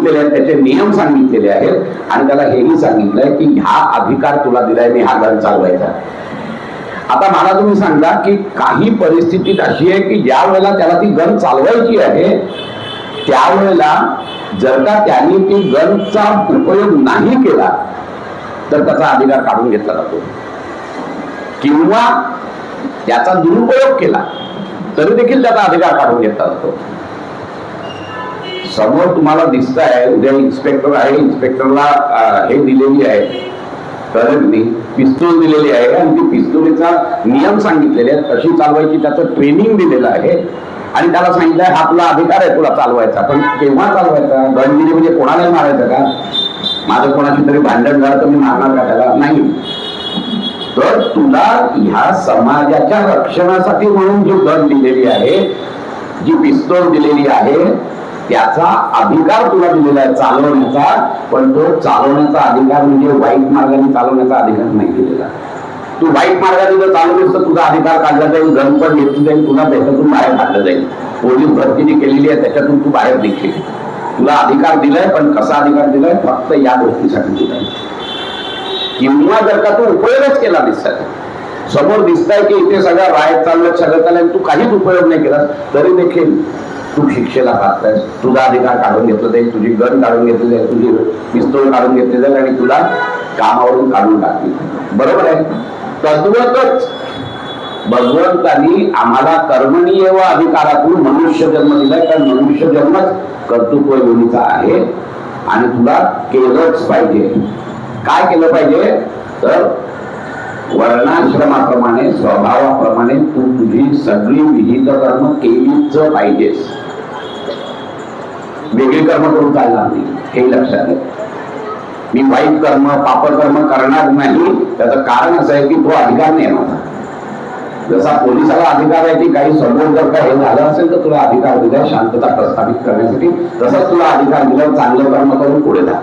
सांगितलेले आहेत, त्याचे नियम सांगितलेले आहेत आणि त्याला हेही सांगितलंय की हा अधिकार तुला दिलाय मी हा गण चालवायचा. आता मला तुम्ही सांगा की काही परिस्थितीत अशी आहे की ज्या वेळेला त्याला ती गन चालवायची आहे त्यावेळेला जर का त्यांनी ती गनचा उपयोग नाही केला तर त्याचा अधिकार काढून घेतला जातो, किंवा त्याचा दुरुपयोग केला तरी देखील त्याचा अधिकार काढून घेतला जातो. समोर तुम्हाला दिसत आहे उद्या इन्स्पेक्टर आहे, इन्स्पेक्टरला हे दिलेली आहे करंटली पिस्तूल दिलेली आहे आणि ती पिस्तुलीचा नियम सांगितलेले आहेत, कशी चालवायची त्याचं ट्रेनिंग दिलेलं आहे आणि त्याला सांगितलंय हा तुला अधिकार आहे तुला चालवायचा. पण केव्हा चालवायचा? गन दिली म्हणजे कोणालाही मारायचं का? माझं कोणाशी तरी भांडण झालं तर मी मारणार का त्याला? नाही. तर तुला ह्या समाजाच्या रक्षणासाठी म्हणून जी गन दिलेली आहे, जी पिस्तूल दिलेली आहे, त्याचा अधिकार तुला दिलेला आहे चालवण्याचा. पण तो चालवण्याचा अधिकार म्हणजे वाईट मार्गाने चालवण्याचा अधिकार नाही दिलेला. तू वाईट मार्गाने जर चालवलीस तर तुझा अधिकार काढला जाईल, गन पण घेतली जाईल, तुला त्याच्यातून बाहेर काढलं जाईल. पोलीस भरती जी केलेली आहे त्याच्यातून तू बाहेर देखील. तुला अधिकार दिलाय, पण कसा अधिकार दिलाय? फक्त या गोष्टीसाठी दिलाय. किंवा जर का तू उपयोगच केला दिसत, समोर दिसताय की इथे सगळं रायट चाललं सगळं चाललंय, तू काहीच उपयोग नाही केला तरी देखील तू शिक्षेला पाहतायस. तुझा अधिकार काढून घेतलं जाईल, तुझी गन काढून घेतली जाईल, तुझी पिस्तूल काढून घेतली जाईल आणि तुला कामावरून काढून टाकली. बरोबर आहे? तद्वतच भगवंतांनी आम्हाला कर्मणीय व अधिकारातून मनुष्य जन्म दिलाय, कारण मनुष्य जन्मच कर्तृत्व योनीचा आहे आणि तुला केलंच पाहिजे. काय केलं पाहिजे? तर वर्णाश्रमाप्रमाणे स्वभावाप्रमाणे तू तुझी सगळी विहित कर्म केलीच पाहिजेस. वेगळी कर्म करून चालणार नाही, हे लक्षात घ्या. मी वाईट कर्म पापकर्म करणार नाही, त्याचं कारण असं आहे की तो अधिकार नाही माझा. जसा पोलिसाला अधिकार आहे की काही समोर जर का हे झालं असेल तर तुला अधिकार दिलाय शांतता प्रस्थापित करण्यासाठी, तसंच तुला अधिकार दिलाय चांगलं कर्म करून पुढे जा.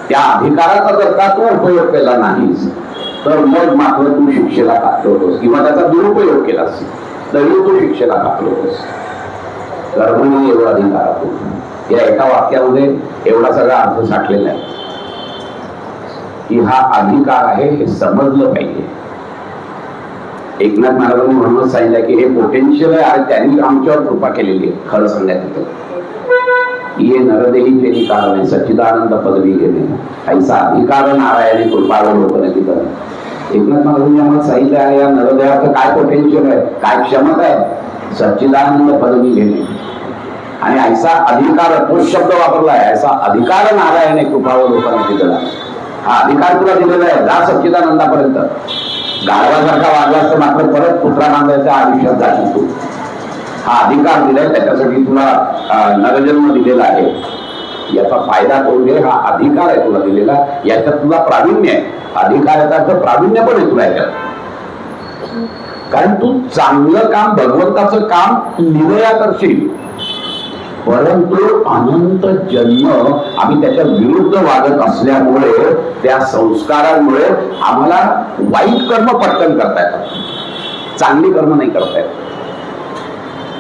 त्या अधिकाराचा जर का तू उपयोग केला नाहीस तर मग मात्र तू शिक्षेला पात्र होतोस, किंवा त्याचा दुरुपयोग केलास तरी तू शिक्षेला पात्र होतोस. कर्मणी एवढा अधिकार होतो. या एका वाक्यामध्ये एवढा सगळा अर्थ साठलेला आहे की हा अधिकार आहे हे समजलं पाहिजे. एकनाथ महाराजांनी म्हणूनच सांगितलं की हे पोटेन्शियल आहे आणि त्यांनी आमच्यावर कृपा केलेली आहे. खरं सांगायचं ये नरदेही केली कारण सच्चिदानंद पदवी घेणे ऐसा अधिकार नारायणी कृपावलोकन केलं. एकनाथ महाराजांनी आम्हाला सांगितलं आहे या नरदेहाचं काय पोटेन्शियल आहे, काय क्षमता आहे, सच्चिदानंद पदवी घेणे. आणि ऐसा अधिकार तो शब्द वापरला आहे, ऐसा अधिकार नारायणी कृपावलोकन केलं. हा अधिकार तुला दिलेला आहे, जा सच्चिदानंदापर्यंत. गाढवासारखा वागलास तर मात्र परत पुत्रानंदाच्या आयुष्यात जाशील तू. हा अधिकार दिलाय, त्याच्यासाठी तुला नरजन्म दिलेला आहे. याचा फायदा करून घे. हा अधिकार आहे तुला दिलेला, याच्यात तुला प्रावीण्य आहे. अधिकाराचं प्रावीण्य पण आहे तुला याच्यात, कारण तू चांगलं काम भगवंताचं काम निर्णया करशील. परंतु अनंत जन्म आम्ही त्याच्या विरुद्ध वागत असल्यामुळे त्या संस्कारांमुळे आम्हाला वाईट कर्म पटकन करता येतात, चांगली कर्म नाही करता येत.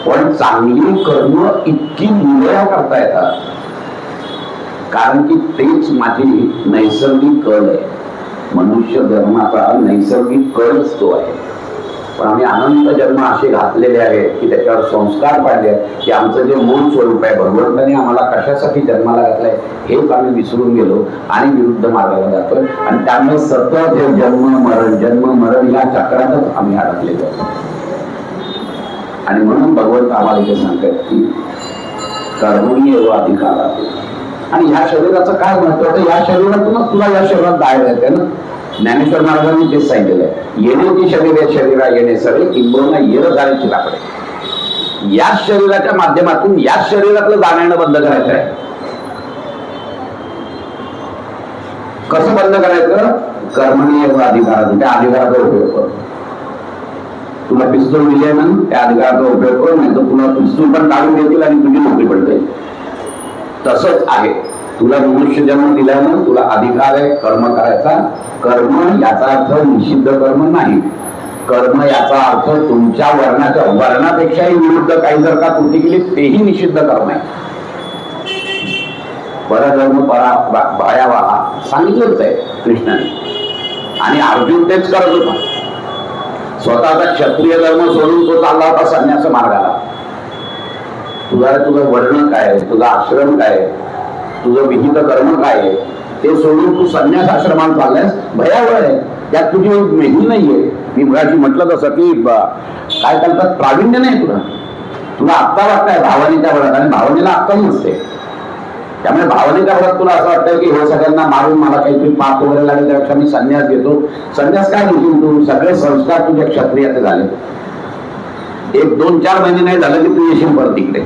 पण चांगली कर्म इतकी निर्णया करता येतात कारण की तेच माझी नैसर्गिक कल आहे. मनुष्य जन्माचा नैसर्गिक कलच तो आहे. पण आम्ही अनंत जन्म असे घातलेले आहेत की त्याच्यावर संस्कार पाडले की आमचं जे मूळ स्वरूप आहे, भगवंताने आम्हाला कशासाठी जन्माला घातलंय हेच आम्ही विसरून गेलो आणि विरुद्ध मार्गाला जातोय. आणि त्यामुळे सतत हे जन्म मरण या चक्रातच आम्ही अडकलेलो आहोत. आणि म्हणून भगवंत आम्हाला इथे सांगतात की कर्मणी एवढा अधिकार आहे. आणि ह्या शरीराचं काय महत्व आहे? या शरीरातूनच तुला या शरीरात जायला येते ना. ज्ञानेश्वर महाराजांनी तेच सांगितलेलं आहे, येण्याची शरीर शरीरा येणे सरे किंबहुना येर जाण्याची लाकडे. या शरीराच्या माध्यमातून या शरीरातलं जाणं बंद करायचं आहे. कसं बंद करायचं? कर्मणी एवढा अधिकार, त्या अधिकाराचा उपयोग कर. तुला पिस्तूल दिले ना, त्या अधिकाराचा उपयोग करू, नाही तर तुला पिस्तूल पण काढून घेतील आणि तुझी नोकरी पण जाईल. तसंच आहे, तुला मनुष्य जन्म दिलाय ना, तुला अधिकार आहे कर्म करायचा. कर्म याचा अर्थ निषिद्ध कर्म नाही. कर्म याचा अर्थ तुमच्या वर्णापेक्षाही विरुद्ध काही जर का कृती केली तेही निषिद्ध कर्म आहे. परधर्म भयावहा सांगितलंच आहे कृष्णाने. आणि अर्जुन तेच करत होता. स्वतःचा क्षत्रिय धर्म सोडून तो चालला होता संन्यास मार्गाला. तुझं वर्ण काय, तुझा आश्रम काय, तुझं विहित कर्म काय ते सोडून तू संन्यास आश्रमात चाललायस, भयावह आहे. त्यात तुझी मेही नाहीये. मी मुळाशी म्हटलं तसं की काय करतात, प्रावीण्य नाही तुला आत्ता वाटतंय भावनेच्या भरात, आणि भावनेला अक्कल नसते. त्यामुळे भावनेच्या भरात तुला असं वाटतं की हे सगळ्यांना मारून मला काहीतरी पाप वगैरे लागेल, त्यापेक्षा मी संन्यास घेतो. संन्यास काय घेशील तू? सगळे संस्कार तुझ्या क्षत्रियाचे झाले. 1-2-4 महिने नाही झालं की तू येशील परत तिकडे.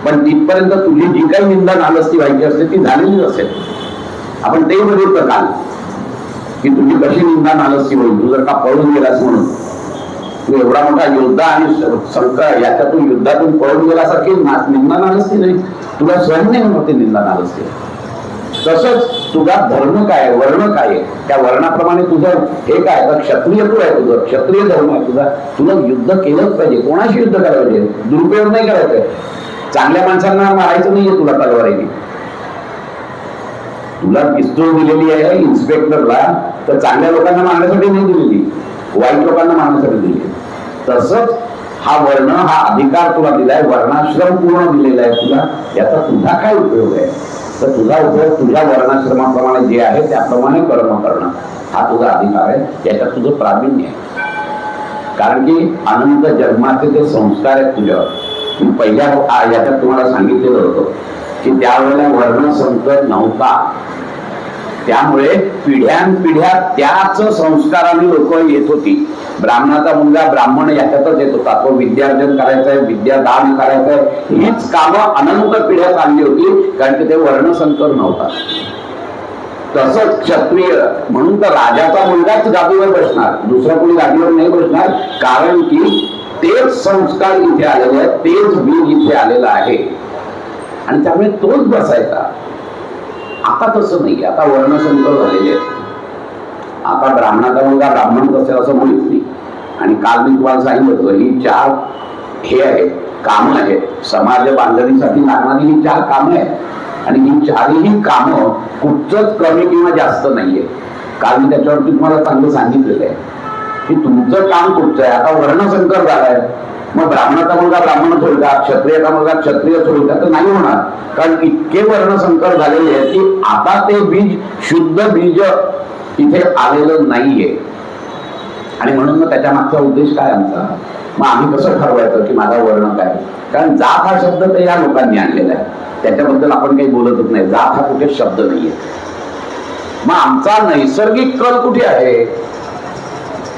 पण तिथपर्यंत तुझी जी काही निंदा नालस्ती व्हायची असते ती झालेलीच असेल. आपण ते बघितलं काल की तुझी कशी निंदा नालस्ती होईल. तू जर का पळून गेलास म्हणून, तू एवढा मोठा योद्धा आणि संकट याच्यातून युद्धातून पळून गेल्यासारखी निंदा नालस्ती नाही, तुला सहन नाही होते निंदा नालस्ती. तसंच तुझा धर्म काय, वर्ण काय, त्या वर्णाप्रमाणे तुझं हे काय, तर क्षत्रिय तू आहे, तुझं क्षत्रिय धर्म आहे तुझा. तुला युद्ध केलंच पाहिजे. कोणाशी युद्ध करायला पाहिजे? दुरुपयोग नाही करायचंय. चांगल्या माणसांना मारायचं नाहीये तुला तलवारीने. तुला पिस्तूल दिलेली आहे इन्स्पेक्टरला, तर चांगल्या लोकांना मारण्यासाठी नाही दिलेली, वाईट लोकांना मारण्यासाठी दिली. तसंच हा वर्ण, हा अधिकार तुला दिलाय, वर्णाश्रम पूर्ण दिलेला आहे तुला. याचा तुझा काय उपयोग आहे? तर तुझा उपयोग तुझ्या वर्णाश्रमाप्रमाणे जे आहे त्याप्रमाणे कर्म करणं हा तुझा अधिकार आहे. याच्यात तुझं प्रावीण्य आहे. कारण की अनंत जन्माचे ते संस्कार आहेत तुझ्यावर. मी पहिल्या याच्यात तुम्हाला सांगितलेलं होतं की त्यावेळेला वर्ण संकट नव्हता, त्यामुळे पिढ्यानपिढ्या त्याच संस्काराने लोक येत होती. ब्राह्मणाचा मुलगा ब्राह्मण याच्यातच येत होता. तो विद्यार्जन करायचंय, विद्यादान करायचंय, हीच कामं अनंत पिढ्या चालली होती, कारण की ते वर्णसंकर नव्हता. तसंच क्षत्रिय म्हणून तर राजाचा मुलगाच गादीवर बसणार, दुसरा कोणी गादीवर नाही बसणार. कारण की तेच संस्कार इथे आलेले आहेत, तेच बीज इथे आलेलं आहे, आणि त्यामुळे तोच बसायचा. आता तसं नाही. आता वर्णसंकर झालेले आहेत. आता ब्राह्मणाचा मुलगा ब्राह्मणच असेल असं मुळीच नाही. आणि काल मी तुम्हाला सांगितलं होतं, ही 4 हे आहेत, कामं आहेत, समाज बांधणीसाठी लागणारी ही 4 कामं आहेत. आणि ही 4ही कामं कुठचंच कमी किंवा जास्त नाहीये. काल मी त्याच्यावरती तुम्हाला चांगलं सांगितलेलं आहे की तुमचं काम कुठचं आहे. आता वर्णसंकर झालाय, मग ब्राह्मणाचा मुलगा ब्राह्मणच होईल का, क्षत्रियाचा मुलगा क्षत्रियच होईल का? तर नाही होणार. कारण इतके वर्णसंकर झालेले आहेत की आता ते बीज, शुद्ध बीज इथे आलेलं नाहीये. आणि म्हणून मग त्याच्या मागचा उद्देश काय आमचा? मग आम्ही कसं ठरवायचं की माझा वर्ण काय? कारण जात हा शब्द तर या लोकांनी आणलेला आहे, त्याच्याबद्दल आपण काही बोलतच नाही. जात हा कुठे शब्द नाहीये. मग आमचा नैसर्गिक कल कुठे आहे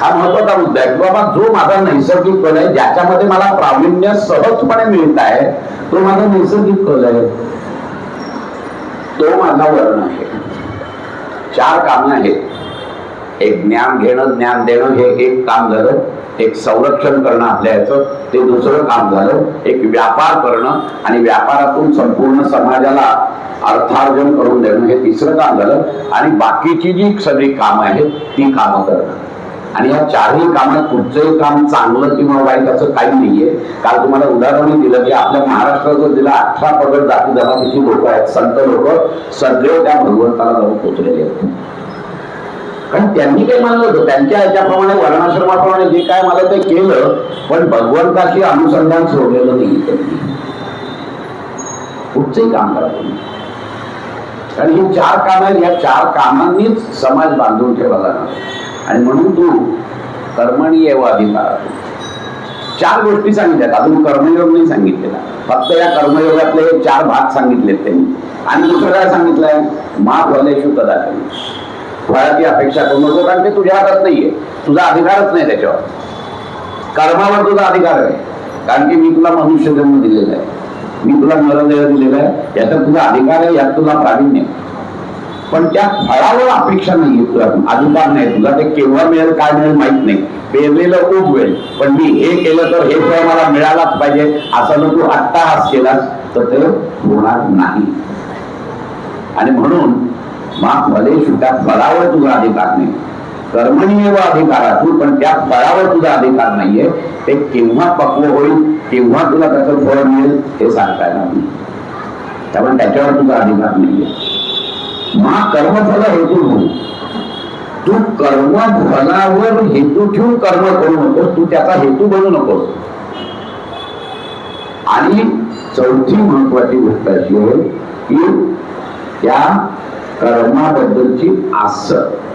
हा महत्वाचा मुद्दा आहे. बाबा जो माझा नैसर्गिक कल आहे, ज्याच्यामध्ये मला प्रावीण्य सहजपणे मिळत आहे, तो माझा नैसर्गिक कल आहे, तो माझा वर्ण आहे. 4 कामं आहेत. एक ज्ञान घेणं, ज्ञान देणं हे एक काम झालं. एक संरक्षण करणं आपल्या याचं, ते दुसरं काम झालं. एक व्यापार करणं आणि व्यापारातून संपूर्ण समाजाला अर्थार्जन करून देणं हे तिसरं काम झालं. आणि बाकीची जी सगळी कामं आहेत ती कामं करणं. आणि या 4ही कामात कुठचंही काम चांगलं किंवा वाईट असं काही नाहीये. काल तुम्हाला उदाहरण दिलं की आपल्या महाराष्ट्रात जो दिला 18 पगड जाती जमातीची लोक आहेत, संत लोक, सगळे त्या भगवंताला जाऊन पोचलेले आहेत. कारण त्यांनी काही मानलं होतं, त्यांच्या याच्याप्रमाणे वर्णाश्रमाप्रमाणे जे काय मला ते केलं, पण भगवंताशी अनुसंधान सोडलेलं नाही त्यांनी. कुठचंही काम करा तुम्ही. कारण ही 4 कामं आहेत, या 4 कामांनीच समाज बांधून ठेवला जाणार. आणि म्हणून तू कर्मणी एव अधिकारातून 4 गोष्टी सांगितल्यात. अजून कर्मयोग नाही सांगितलेला, फक्त या कर्मयोगातले हे 4 भाग सांगितलेत त्यांनी. आणि दुसरं काय सांगितलंय? मा फलेषु कदाचन, फळाची अपेक्षा करू नको, कारण ते तुझ्या हातात नाहीये, तुझा अधिकारच नाही त्याच्यावर. कर्मावर तुझा अधिकार आहे, कारण की मी तुला मनुष्य जन्म दिलेला आहे, मी तुला नरदेह दिलेला आहे, याच्यात तुझा अधिकार आहे, यात तुला प्रावीण्य आहे. पण त्या फळावर अपेक्षा नाहीये, तुला अधिकार नाही तुला. ते केव्हा मिळेल काय मिळेल माहित नाही. पेरलेलं उगवेल, पण मी हे केलं तर हे फळ मला मिळालाच पाहिजे असं जर तू अट्टाहास केलास तर ते होणार नाही. आणि म्हणून मग फलेषु, त्या फळावर तुझा अधिकार नाही. कर्मणी एव अधिकारातून, पण त्या फळावर तुझा अधिकार नाहीये. ते केव्हा पक्व होईल, केव्हा तुला त्याचं फळ मिळेल हे सांगता येणार नाही. त्यामुळे त्याच्यावर तुझा अधिकार नाहीये. मग कर्मफल हेतू म्हणून तू कर्मफलावर हेतू ठेवून कर्म करू नकोस, तू त्याचा हेतू बनू नकोस. आणि चौथी महत्वाची गोष्ट अशी आहे की त्या कर्माबद्दलची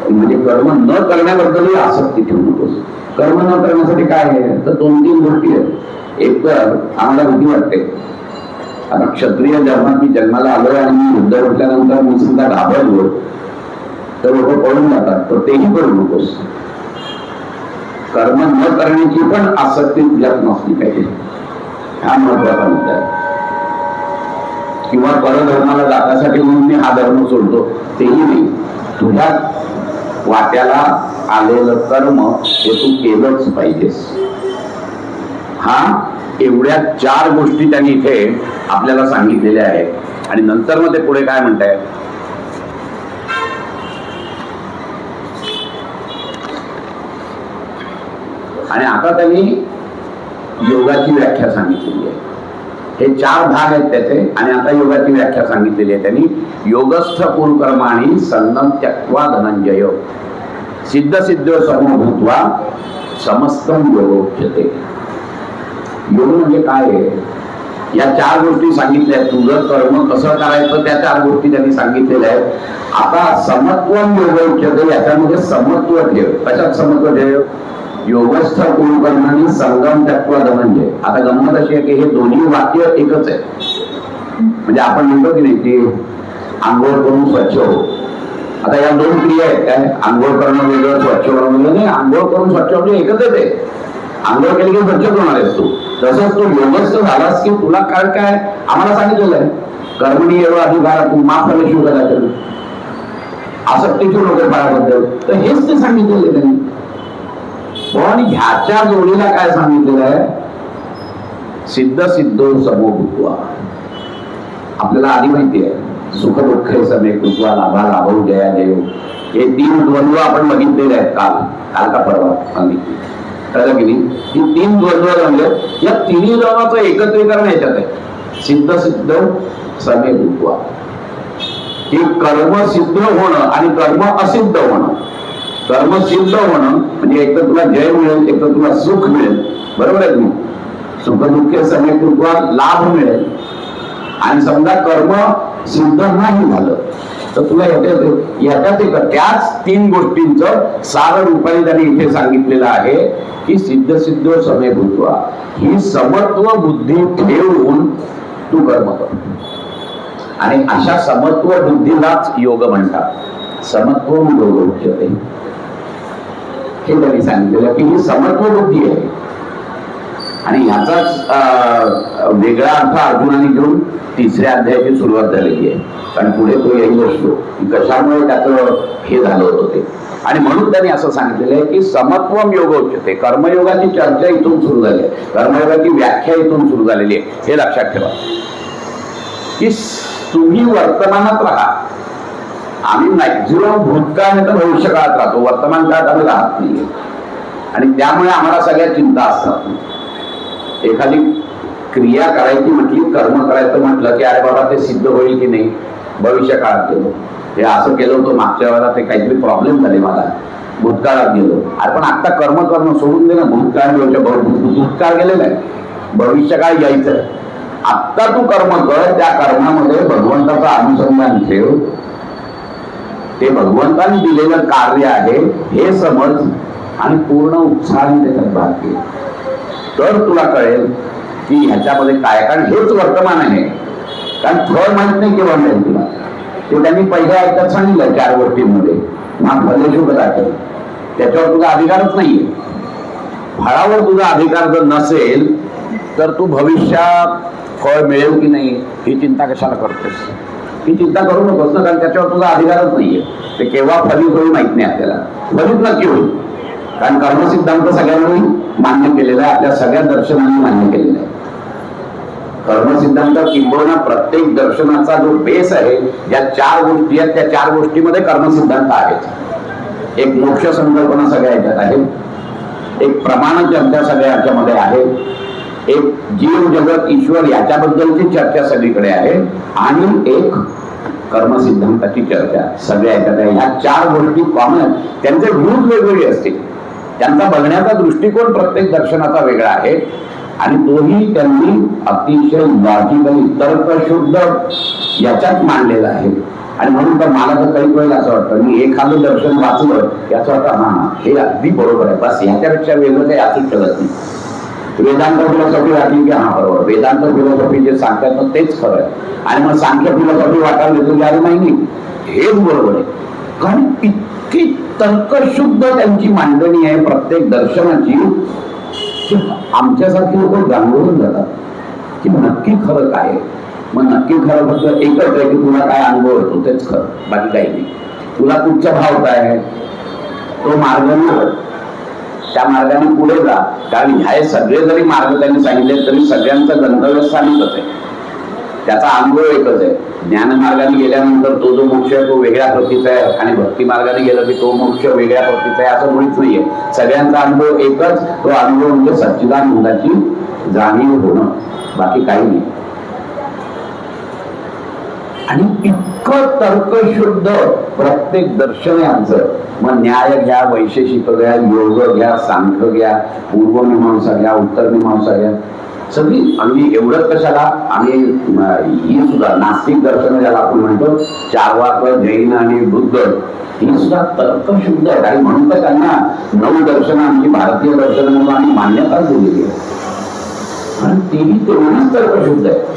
म्हणजे कर्म न करण्याबद्दलही आसक्ती ठेवू नकोस. कर्म न करण्यासाठी काय आहे तर 2-3 गोष्टी आहेत. एक तर आम्हाला भीती वाटते, आता क्षत्रिय धर्मात मी जन्माला आलोय आणि मी युद्ध म्हटल्यानंतर मी सुद्धा घाबरलो तर लोक पळून जातात, तर तेही करू नकोस. कर्म न करण्याची पण आसक्ती तुझ्यात नसली पाहिजे, हा महत्वाचा मुद्दा आहे. किंवा परधर्माला जाण्यासाठी म्हणून मी हा धर्म सोडतो, तेही नाही. तुझ्या वाट्याला आलेलं कर्म हे तू केलंच पाहिजेस. हा एवढ्या 4 गोष्टी त्यांनी इथे आपल्याला सांगितलेल्या आहेत. आणि नंतर मग ते पुढे काय म्हणताय, आणि आता त्यांनी योगाची व्याख्या सांगितलेली आहे. हे 4 भाग आहेत त्याचे, आणि आता योगाची व्याख्या सांगितलेली आहे त्यांनी. योगस्थ पूर्वकर्माणि संगम त्यक्त्वा धनंजय सिद्ध सिद्ध समभूत्वा समस्तम योगोच्यते. योग म्हणजे काय आहे, या 4 गोष्टी सांगितल्या आहेत. तुझं कर्म कसं करायचं त्या 4 गोष्टी त्यांनी सांगितलेल्या आहेत. आता समत्वम योगोच्यते, याच्यामध्ये समत्व ठेव. कशात समत्व ठेव, योगस्थ पूर्वकर्माणि संगम त्यक्त्वा धनंजय. आता गंमत अशी आहे की हे दोन्ही वाक्य एकच आहे. म्हणजे आपण म्हणतो की नाही की आंघोळ करून स्वच्छ हो. आता या 2 क्रिया आहेत, काय आंघोळ करणं वेगळं, स्वच्छ होणं वेगळं. नाही, आंघोळ करून स्वच्छ म्हणजे एकच आहे ते. आंघोळ केली की स्वच्छ होणार आहेस तू. तसंच तू योगस्थ झालास की तुला काय आम्हाला सांगितलेलं आहे, कर्मणी एवढा अधिकार तू माफ फलेषु कदाचन, आसक्ती ठेवू नको फळाबद्दल. तर हेच ते सांगितलेलं आहे त्यांनी. पण ह्याच्या जोडीला काय सांगितलेलं आहे, सिद्ध सिद्धो समभूत्वा. आपल्याला आधी माहिती आहे सुख दुःख समे कृत्वा लाभा लाभो जया जयो, हे 3 द्वंद्व आपण बघितलेले आहेत काल का परवा सांगितले, कळलं की नाही. ही 3 द्वंद्व जमले, या 3 द्वंद्वाचं एकत्रीकरण याच्यात आहे. सिद्ध सिद्ध समभूत्वा, की कर्म सिद्ध होणं आणि कर्म असिद्ध होणं. कर्म सिद्ध होणं म्हणजे एक तर तुला जय मिळेल, एक तर तुला सुख मिळेल, बरोबर आहे तुम्ही. सुख दुःख समेतत्वा लाभ मिळेल. आणि समजा कर्म सिद्ध नाही झालं तर तुला याच्यात त्याच 3 गोष्टींचं सार रूपाने त्यांनी इथे सांगितलेलं आहे की सिद्ध सिद्ध समेतत्वा, ही समत्व बुद्धी ठेवून तू कर्म कर. आणि अशा समत्व बुद्धीलाच योग म्हणतात. समत्व योग उच्यते, हे त्यांनी सांगितलेलं की ही समत्व बुद्धी आहे. आणि ह्याचाच वेगळा अर्थ अर्जुनाने घेऊन 3ऱ्या अध्यायाची सुरुवात झालेली आहे. कारण पुढे तो येईल असतो की कशामुळे त्याचं हे झालं होतं ते. आणि म्हणून त्यांनी असं सांगितलेलं आहे की समत्वम योग उच्यते. कर्मयोगाची चर्चा इथून सुरू झाली आहे, कर्मयोगाची व्याख्या इथून सुरू झालेली आहे. हे लक्षात ठेवा की तुम्ही वर्तमानात राहा. आम्ही मॅक्झिमम भूतकाळ नाही तर भविष्य काळात राहतो, वर्तमान काळात आम्ही राहत नाहीये. आणि त्यामुळे आम्हाला सगळ्या चिंता असतात. एखादी क्रिया करायची म्हटली, कर्म करायचं म्हटलं की अरे बाबा ते सिद्ध होईल की नाही, भविष्य काळात गेलो, हे असं केलं होतं मागच्या वेळेला, ते काहीतरी प्रॉब्लेम झाले मला, भूतकाळात गेलो. अरे पण आता कर्म करणं सोडून दे ना, भूतकाळ गेलेला आहे, भविष्यकाळ यायचं. आत्ता तू कर्म कर, त्या कर्मामध्ये भगवंताचा अनुसंधान ठेव, ते भगवंताने दिलेलं कार्य आहे हे समज आणि पूर्ण उत्साहाने त्याच्यात भाग घे. तर तुला कळेल की ह्याच्यामध्ये काय, कारण हेच वर्तमान आहे. कारण फळ माहित नाही केव्हा मिळेल तुला, ते त्यांनी पहिल्या ऐकत सांगितलं 4 गोष्टींमध्ये. मग फलेषु कदाचन, त्याच्यावर तुझा अधिकारच नाहीये. फळावर तुझा अधिकार जर नसेल तर तू भविष्यात फळ मिळेल की नाही ही चिंता कशाला करतोस. ही चिंता करू नकोस ना, कारण त्याच्यावर तुझा अधिकारच नाहीये. ते केव्हा फलित होईल माहित नाही आपल्याला, फलित नक्की होईल. कारण कर्मसिद्धांत सगळ्यांनी मान्य केलेला आहे, आपल्या सगळ्या दर्शनांनी मान्य केलेला आहे. कर्मसिद्धांत किंबहुना प्रत्येक दर्शनाचा जो बेस आहे, ज्या 4 गोष्टी आहेत त्या 4 गोष्टीमध्ये कर्मसिद्धांत आहेत. एक मोक्ष संकल्पना सगळ्या ह्याच्यात आहे, एक प्रमाण चर्चा सगळ्या ह्याच्यामध्ये आहे, एक जीव जगत ईश्वर याच्याबद्दलची चर्चा सगळीकडे आहे, आणि एक कर्मसिद्धांताची चर्चा सगळ्या याच्यात आहे. ह्या 4 गोष्टी कॉमन, त्यांचे व्ह्यूज वेगवेगळे असतील, त्यांचा बघण्याचा दृष्टिकोन प्रत्येक दर्शनाचा वेगळा आहे आणि तोही त्यांनी अतिशय लॉजिकली तर्कशुद्ध याच्यात मांडलेला आहे. आणि म्हणून तर मला तर काही वेळेला असं वाटतं, मी एखादं दर्शन वाचलं याचं वाटतं हा हे अगदी बरोबर आहे, बस ह्याच्यापेक्षा वेगळं काही असूच शकत नाही. वेदांत फिलॉसॉफी वाटली की हा बरोबर, वेदांत फिलॉसॉफी जे सांगतात तेच खरं आहे. आणि मग सांख्य फिलॉसॉफी वाटायला लागली अरे नाही हेच बरोबर आहे, कारण इतकी तर्कशुद्ध त्यांची मांडणी आहे प्रत्येक दर्शनाची की आमच्यासारखी लोक गांगोळून जातात की नक्की खरं काय आहे. मग नक्की खरं फक्त एकच आहे की तुला काय अनुभव येतो तेच खरं, बाकी काही नाही. तुला कुठचा भाव काय आहे तो मार्ग निवड, त्या मार्गाने पुढे जा. कारण ह्या सगळे जरी मार्ग त्यांनी सांगितले तरी सगळ्यांचं गंतव्यस्थानीच आहे, त्याचा अनुभव एकच आहे. ज्ञान मार्गाने गेल्यानंतर तो जो मोक्ष आहे तो वेगळ्या प्रतीचा आहे आणि भक्ती मार्गाने गेला की तो मोक्ष वेगळ्या प्रतीचा आहे असं मुळीच नाहीये. सगळ्यांचा अनुभव एकच, तो अनुभव म्हणजे सच्चिदानंदाची जाणीव होणं, बाकी काही नाही. आणि इतकं तर्कशुद्ध प्रत्येक दर्शन आमचं. मग न्याय घ्या, वैशेषिक घ्या, योग घ्या, सांख्य घ्या, पूर्वमीमांसा घ्या, उत्तरमीमांसा घ्या, सगळी. आणि एवढंच कशाला, आम्ही ही सुद्धा नास्तिक दर्शन ज्याला आपण म्हणतो, चार्वाक, जैन आणि बुद्ध, ही सुद्धा तर्कशुद्ध आहे. आणि म्हणून तर त्यांना 9 दर्शन आमची भारतीय दर्शन म्हणून आम्ही मान्यता दिलेली आहे आणि तीही तेवढीच तर्कशुद्ध आहे.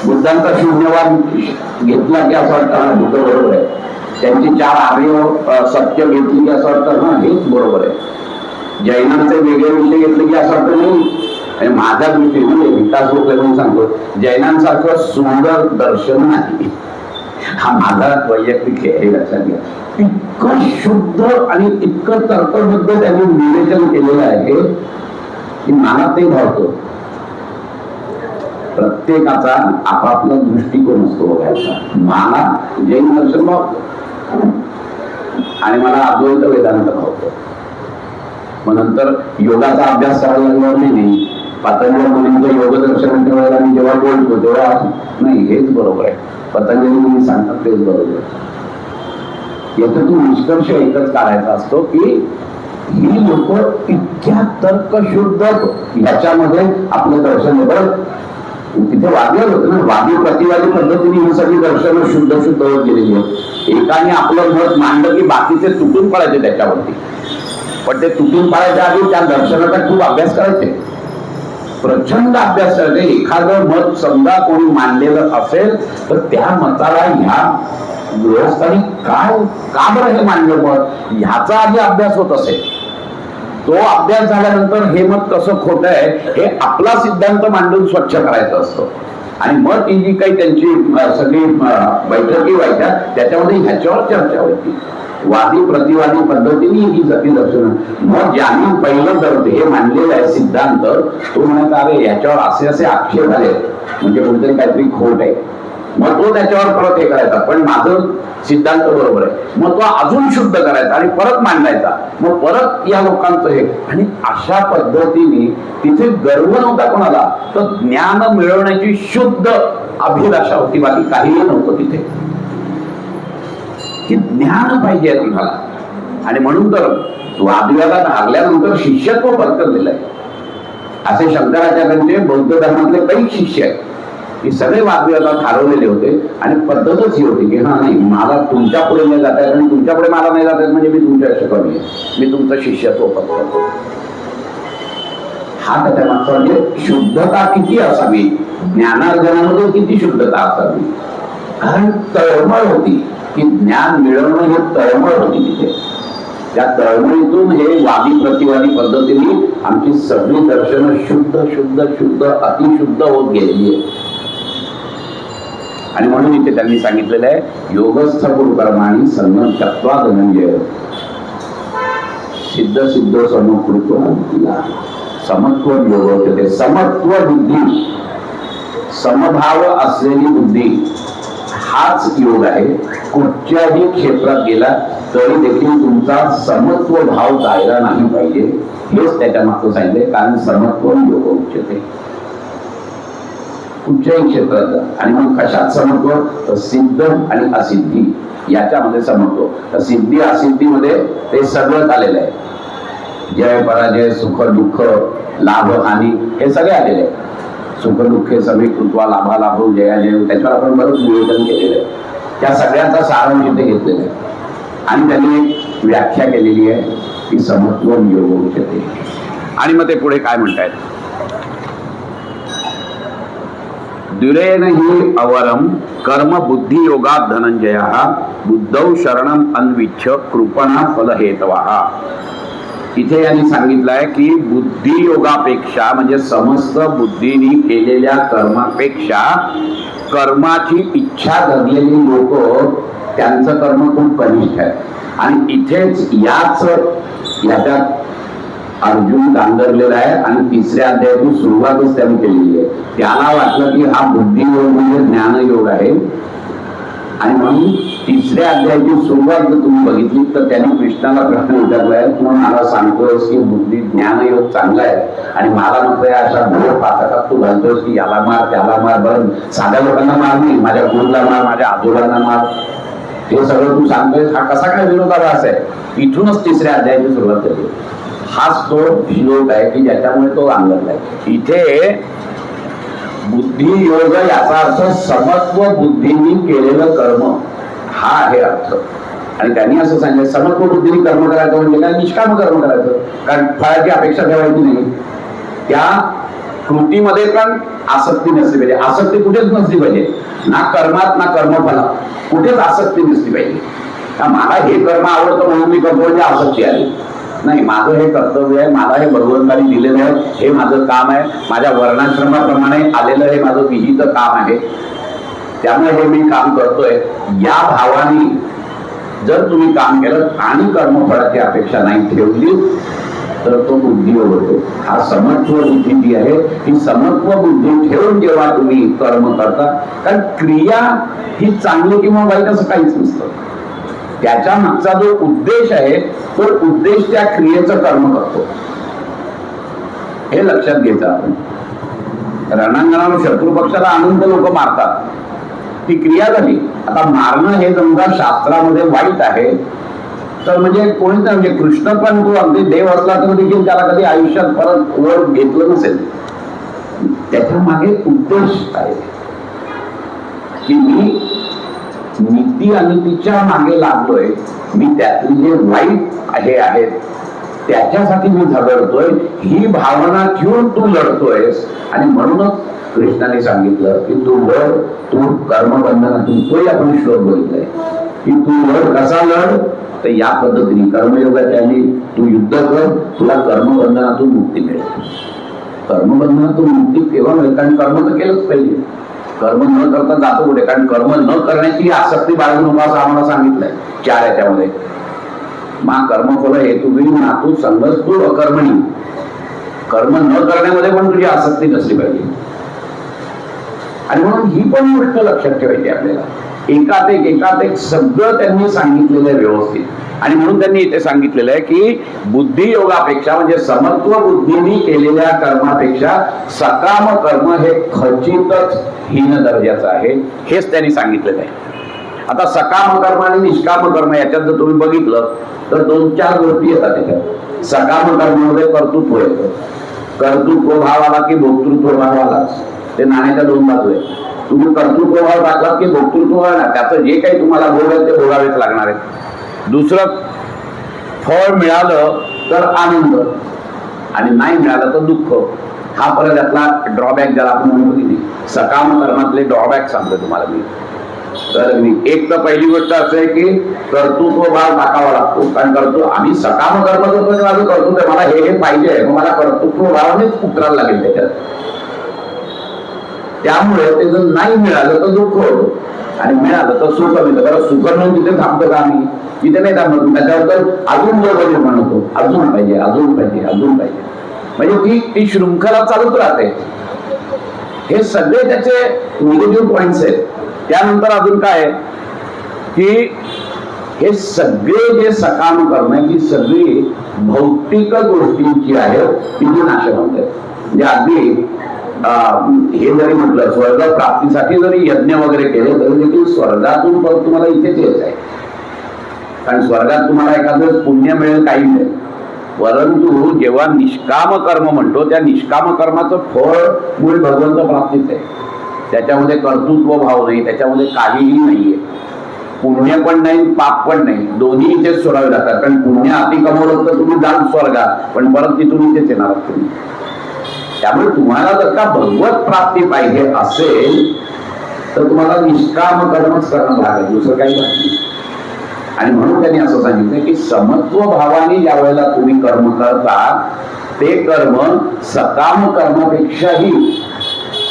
बुद्धांचा शून्यवाद घेतला की असं वाटतं बुद्ध बरोबर आहे, त्यांची 4 आर्य सत्य घेतली की असं वाटतं ना हेच बरोबर आहे. जैनांचे वेगळे विषय घेतले की असं वाटतं नाही. आणि माझ्या दृष्टीने विकास होतोय म्हणून सांगतो, जैनांसारखं सुंदर दर्शन नाही. हा माझा वैयक्तिक हे लक्षात घ्या. इतकं शुद्ध आणि इतकं तर्कबद्ध त्यांनी विवेचन केलेलं आहे की मला ते भावतो. प्रत्येकाचा आपापला दृष्टिकोन असतो बघायचा. मला जैन दर्शन भावतो आणि मला अद्वैत वेदांत भावतो. मग नंतर योगाचा अभ्यास करायला लागल्यावर नाही, पतंजली मुलींचं योग दर्शनाच्या वेळेला मी जेव्हा बोलतो तेव्हा नाही हेच बरोबर आहे, पतंजली मुली सांगतात तेच बरोबर आहे. याच्यातून निष्कर्ष एकच काढायचा असतो की ही लोक इतक्या तर्कशुद्ध याच्यामध्ये आपलं दर्शन बरं. तिथे वादविवाद होतं ना, वादी प्रतिवादी पद्धतीने ही सगळी दर्शन शुद्ध होत गेलेली आहे. एकाने आपलं मत मांडलं की बाकीचे तुटून पडायचे त्याच्यावरती, पण ते तुटून पडायच्या आधी त्या दर्शनाचा खूप अभ्यास करायचे, प्रचंड अभ्यास करायचे. एखादं मत समजा कोणी मांडलेलं असेल तर त्या मताला ह्या गृहस्थांनी का बरं हे मांडलं मत ह्याचा आधी अभ्यास होत असेल. तो अभ्यास झाल्यानंतर हे मत कसं खोटं आहे हे आपला सिद्धांत मांडून स्वच्छ करायचा असतो. आणि मग ती जी काही त्यांची सगळी बैठकी व्हायच्या त्याच्यामध्ये ह्याच्यावर चर्चा व्हायची, वादी प्रतिवादी पद्धतीने ही सगळी दर्शन. मग ज्यांनी पहिलं दर्द हे मांडलेलं आहे सिद्धांत, तो म्हणायचा अरे याच्यावर असे असे आक्षेप आले म्हणजे कोणतरी काहीतरी खोट आहे, मग तो त्याच्यावर परत हे करायचा, पण माझं सिद्धांत बरोबर आहे, मग तो अजून शुद्ध करायचा आणि परत मांडायचा, मग परत या लोकांचं हे. आणि अशा पद्धतीने तिथे गर्व नव्हता कोणाला, तर ज्ञान मिळवण्याची शुद्ध अभिलाषा होती, बाकी काहीही नव्हतं तिथे, की ज्ञान पाहिजे तुम्हाला. आणि म्हणून तर वादविवादात हारल्यानंतर शिष्यत्व पत्करलेलं आहे. असे शंकराचार्यांचे बौद्ध धर्मातले काही शिष्य आहेत की सगळे वादविवादात हरवलेले होते आणि पद्धतच ही होती की हा नाही मला तुमच्या पुढे नाही जाता येत आणि तुमच्या पुढे मला नाही जाता येत म्हणजे मी तुमच्याशी कमी आहे, मी तुमचं शिष्यत्व पत्करतो. हा त्याच्या मागचा म्हणजे शुद्धता किती असावी, ज्ञानार्जनामध्ये किती शुद्धता असावी. कारण तळमळ होती की ज्ञान मिळवणं हे तळमळ होती तिथे. त्या तळमळीतून हे वादी प्रतिवादी पद्धतीने आमची सगळी दर्शनं शुद्ध शुद्ध शुद्ध अतिशुद्ध होत गेलेली आहे. आणि म्हणून इथे त्यांनी सांगितलेलं आहे योगस्थ गुरुकर्माणी सन्मत्वा धनंजय सिद्ध सिद्ध समकृत्व समत्व योग होते. समत्व बुद्धी, समभाव असलेली बुद्धी हाच योग आहे. कुठच्याही क्षेत्रात गेला तरी देखील तुमचा समत्व भाव जायला नाही पाहिजे, हेच त्याच्या मागचं सांगितले. कारण समत्व योग उच्यते. कुठच्याही क्षेत्राचं. आणि मग कशात समत्व? तर सिद्ध आणि असिद्धी याच्यामध्ये समत्व. तर सिद्धी असिद्धीमध्ये ते सगळं आलेलं आहे. जय पराजय, सुख दुःख, लाभ हानी हे सगळे आलेले आहे. सुख दुःखे समीकृत्वा लाभालाभ जयाजय, त्याच्यावर आपण बरंच नियोजन केलेलं आहे. त्या सगळ्यांचा सारांश इथे घेतलेला आहे आणि त्यांनी एक व्याख्या केलेली आहे की समत्व योग उच्यते. आणि मग ते पुढे काय म्हणतायत? दुरेन हि अवरम कर्म बुद्धी योगात धनंजय बुद्धौ शरणम अन्विच्छ कृपणा फलहेतवा. इथे यांनी सांगितलंय की बुद्धी योगापेक्षा म्हणजे समस्त बुद्धीने केलेल्या कर्मापेक्षा कर्माची इच्छा धरलेली लोक त्यांचं कर्म खूप कनिष्ठ आहे. आणि इथेच याच्यात अर्जुन गांधरलेला आहे आणि तिसऱ्या अध्यायाची सुरुवातच त्यांनी केलेली आहे. त्याला वाटलं की हा बुद्धियोग म्हणजे ज्ञानयोग आहे आणि म्हणून तिसऱ्या अध्यायाची सुरुवात जर तुम्ही बघितली तर त्यांनी कृष्णाला प्रश्न विचारलाय, तू मला सांगतोयस की बुद्धी ज्ञानयोग चांगला आहे आणि मला म्हणतोय अशा भोर पातकात तू घालतोयस की याला मार त्याला मार, बरं साध्या लोकांना मार नाही, माझ्या गुरुला मार, माझ्या आजोबांना मार, हे सगळं तू सांगतोयस, हा कसा काय विरोधाभास आहे? इथूनच तिसऱ्या अध्यायाची सुरुवात झाली. हाच तो श्लोक आहे की ज्याच्यामुळे तो अंगठलाय. इथे बुद्धी योग याचा अर्थ समत्व बुद्धीने केलेलं कर्म हा आहे अर्थ. आणि त्यांनी असं सांगितलं समत्व बुद्धीने कर्म करायचं म्हणजे काय? निष्काम कर्म करायचं, कारण फळाची अपेक्षा ठेवायची नाही. त्या कृतीमध्ये पण आसक्ती नसली पाहिजे. आसक्ती कुठेच नसली पाहिजे, ना कर्मात ना कर्मफलात, कुठेच आसक्ती नसली पाहिजे. मला हे कर्म आवडतं म्हणून मी करतो म्हणजे आसक्ती आली नाही. माझं हे कर्तव्य आहे, मला हे भगवंतांनी दिलेलं आहे, हे माझं काम आहे, माझ्या वर्णाश्रमाप्रमाणे आलेलं हे माझं विहित काम आहे, त्यामुळे हे मी काम करतोय. या भावाने जर तुम्ही काम केलं आणि कर्मफळाची अपेक्षा नाही ठेवली तर तो बुद्धियोग होतो. हा समत्व बुद्धी जी आहे ही समत्व बुद्धी ठेवून जेव्हा तुम्ही कर्म करता, कारण क्रिया ही चांगली किंवा वाईट असं काहीच नसतं. त्याच्या मागचा जो उद्देश आहे तो उद्देश त्या क्रियेचं कर्म करतो, हे लक्षात घ्यायचं आपण. रणांगणावर शत्रू पक्षाला अनंत लोक मारतात, ती क्रिया झाली. आता मारणं हे समजा शास्त्रामध्ये वाईट आहे तर म्हणजे कोणीच म्हणजे कृष्ण पण तो अगदी देव असला तर देखील त्याला कधी आयुष्यात परत वर घेतलं नसेल. त्याच्या मागे उद्देश आहे की मी नीती आणि तिच्या मागे लागलोय, मी त्यातले जे वाईट हे आहेत त्याच्यासाठी मी झगडतोय, ही भावना ठेवून तू लढतोयस. आणि म्हणूनच कृष्णाने सांगितलं की तू लढ, तू कर्मबंधनातून. तोही आपण श्लोक बघितलाय की तू लढ. कसा लढ? तर या पद्धतीने कर्मयोगाच्या तू युद्ध कर, तुला कर्मबंधनातून मुक्ती मिळेल. कर्मबंधनातून मुक्ती केव्हा मिळेल? कारण कर्म तर केलंच पाहिजे. कर्म न करता जातो कुठे? कारण कर्म न करण्याची आसक्ती बाळगू नको असं आम्हाला सांगितलंय 4 याच्यामध्ये. मा कर्मफल हेतुबी नातू संगस्तू अकर्मणी. कर्म न करण्यामध्ये पण तुझी आसक्ती नसली पाहिजे. आणि म्हणून ही पण गोष्ट लक्षात ठेवायची आपल्याला. एकात एक सगळं त्यांनी सांगितलेलं आहे व्यवस्थित. आणि म्हणून त्यांनी इथे सांगितलेलं आहे की बुद्धी योगापेक्षा म्हणजे समत्व बुद्धीने केलेल्या कर्मापेक्षा सकाम कर्म हे खचितच हीन दर्जाचं आहे, हेच त्यांनी सांगितलेलं आहे. आता सकाम कर्म आणि निष्काम कर्म याच्यात जर तुम्ही बघितलं तर 2-4 गोष्टी येतात त्याच्यात. सकाम कर्मामध्ये कर्तृत्व येतं. कर्तृत्व भाव आला की भोक्तृत्व भाव आलाच. ते नाण्याच्या 2 बाजू आहेत. तुम्ही कर्तृत्व भाव टाकलात की भोक्तृत्व भाव ना, त्याचं जे काही तुम्हाला भोग आहे ते भोगावेच लागणार आहे. दुसरं, फळ मिळालं तर आनंद आणि नाही मिळालं तर दुःख. हा परत त्यातला ड्रॉबॅक ज्याला आपण म्हणतो की नाही, सकाम कर्मातले ड्रॉबॅक सांगतो तुम्हाला मी. तर एक तर पहिली गोष्ट असं आहे की कर्तृत्व भाव टाकावा लागतो. कारण आम्ही सकाम कर्म करतो, माझं कर्तृत्व मला हे पाहिजे आहे, मग मला कर्तृत्व भावानेच उतरायला लागेल त्याच्यात. त्यामुळे ते जर नाही मिळालं तर दुःख होतं आणि मिळालं तर सुख मिळतं. कारण सुख म्हणून तिथे थांबतो का आम्ही? तिथे नाही थांबतो. त्याच्यावर अजून बरोबर म्हणतो, अजून पाहिजे, अजून पाहिजे, अजून पाहिजे. म्हणजे ती शृंखला चालूच राहते. हे सगळे त्याचे निगेटिव्ह पॉइंट्स आहेत. त्यानंतर अजून काय आहे की हे सगळे जे सकाम करणं ही सगळी भौतिक गोष्टींची आहे, ती नाशवंत आहे. म्हणजे अगदी हे जरी म्हटलं स्वर्ग प्राप्तीसाठी जरी यज्ञ वगैरे केले तरी देखील स्वर्गातून परत तुम्हाला इथेच यायचं आहे. कारण स्वर्गात तुम्हाला एखादं पुण्य मिळेल, काही मिळेल, परंतु जेव्हा निष्काम कर्म म्हणतो त्या निष्काम कर्माचं फळ मूळ भगवंत प्राप्तीच आहे. त्याच्यामध्ये कर्तृत्व भाव नाही, त्याच्यामध्ये काहीही नाहीये. पुण्य पण नाही, पाप पण नाही, दोन्ही इथेच सोडावे लागतात. कारण पुण्य अति कमवलं तर तुम्ही जाल स्वर्गात, पण परत तिथून इथेच येणार तुम्ही. त्यामुळे तुम्हाला जर का भगवत प्राप्ती पाहिजे असेल तर तुम्हाला निष्काम कर्मच करणं भाग आहे, दुसरं काही नाही. आणि म्हणून त्यांनी असं सांगितलं की समत्व भावाने ज्या वेळेला तुम्ही कर्म करता ते कर्म सकाम कर्मापेक्षाही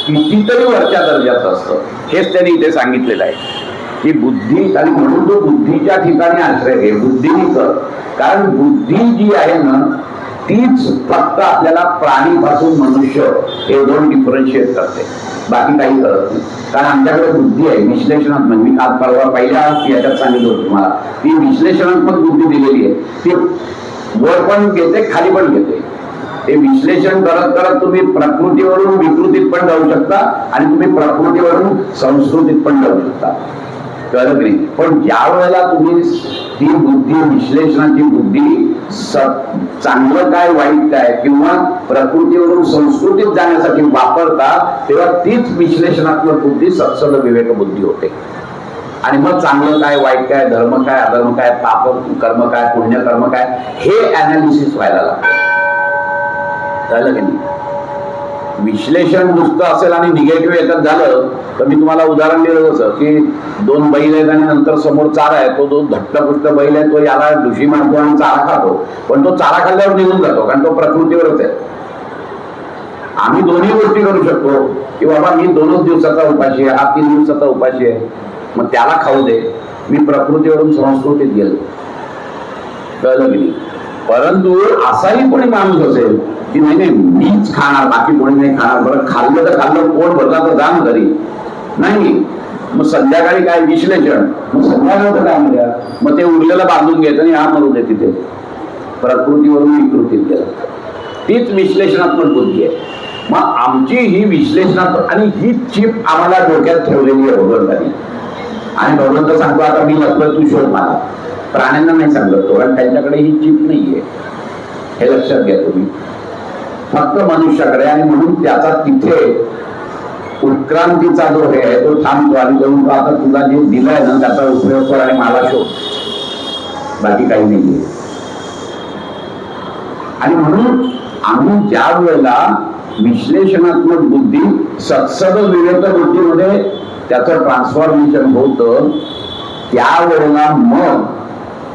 कितीतरी वरच्या दर्जाचं असतं. हेच त्यांनी इथे सांगितलेलं आहे की बुद्धी, आणि म्हणून तो बुद्धीच्या ठिकाणी आश्रय घे, बुद्धीने कर. कारण बुद्धी जी आहे ना तीच फक्त आपल्याला प्राणीपासून मनुष्य हे दोन डिफरन्शिएट करते, बाकी काही करत नाही. कारण आमच्याकडे बुद्धी आहे विश्लेषणात्मक. मी आज परवा पहिल्या याच्यात सांगितलं होतं तुम्हाला, ती विश्लेषणात्मक बुद्धी दिलेली आहे. ती वर पण घेते, खाली पण घेते. ते विश्लेषण करत करत तुम्ही प्रकृतीवरून विकृतीत पण जाऊ शकता आणि तुम्ही प्रकृतीवरून संस्कृतीत पण जाऊ शकता, कळलं की नाही. पण ज्या वेळेला तुम्ही ती बुद्धी, विश्लेषणाची बुद्धी, चांगलं काय वाईट काय किंवा प्रकृतीवरून संस्कृतीत जाण्यासाठी वापरता तेव्हा तीच विश्लेषणात्मक बुद्धी सत्सद विवेक बुद्धी होते. आणि मग चांगलं काय वाईट काय, धर्म काय अधर्म काय, पाप कर्म काय पुण्यकर्म काय, हे अनालिसिस व्हायला लागतं, कळलं की नाही. विश्लेषण नुसतं असेल आणि निगेटिव्ह एकच झालं तर मी तुम्हाला उदाहरण दिलं जसं की दोन बैल आहेत आणि नंतर समोर चारा आहे, तो जो धट्टपुष्ट बैल आहे तो याला ढुशी मारतो आणि चारा खातो, पण तो चारा खाल्ल्यावर निघून जातो कारण तो प्रकृतीवरच आहे. आम्ही दोन्ही गोष्टी करू शकतो की बाबा मी 2च दिवसाचा उपाशी आहे, हा 3 दिवसाचा उपाशी आहे, मग त्याला खाऊ दे, मी प्रकृतीवरून संस्कृतीत गेलो, कळलं की नाही. परंतु असाही कोणी माणूस असेल की नाही नाही मीच खाणार बाकी कोणी नाही खाणार, बरं खाल्लं तर खाल्लं, पोट भरला तर जा घरी, नाही मग संध्याकाळी काय विश्लेषण, मग संध्याकाळचं काय म्हणूया, मग ते उरलेलं बांधून घ्यायचं आणि हा मरू दे तिथे, प्रकृतीवरून विकृतीत गेलं. तीच विश्लेषणात्मक बुद्धी आहे. मग आमची ही विश्लेषणात्मक आणि ही चीप आम्हाला डोक्यात ठेवलेली आहे भगवंतानी. आणि भगवंत सांगतो आता मी लपलोय तू शोध मला, प्राण्यांना नाही सांगत तो, कारण त्यांच्याकडे ही चीप नाहीये, हे लक्षात घ्या तुम्ही, फक्त मनुष्याकडे. आणि म्हणून त्याचा तिथे उत्क्रांतीचा जो हे आहे तो थांबतो आणि जाऊन तो आता तुला जे दिलाय ना त्याचा उपयोग कर आणि मला शोध, बाकी काही नाहीये. आणि म्हणून आम्ही ज्या वेळेला विश्लेषणात्मक बुद्धी सत्सद विवेक बुद्धीमध्ये त्याचं ट्रान्सफॉर्मेशन होतं त्यावेळेला मग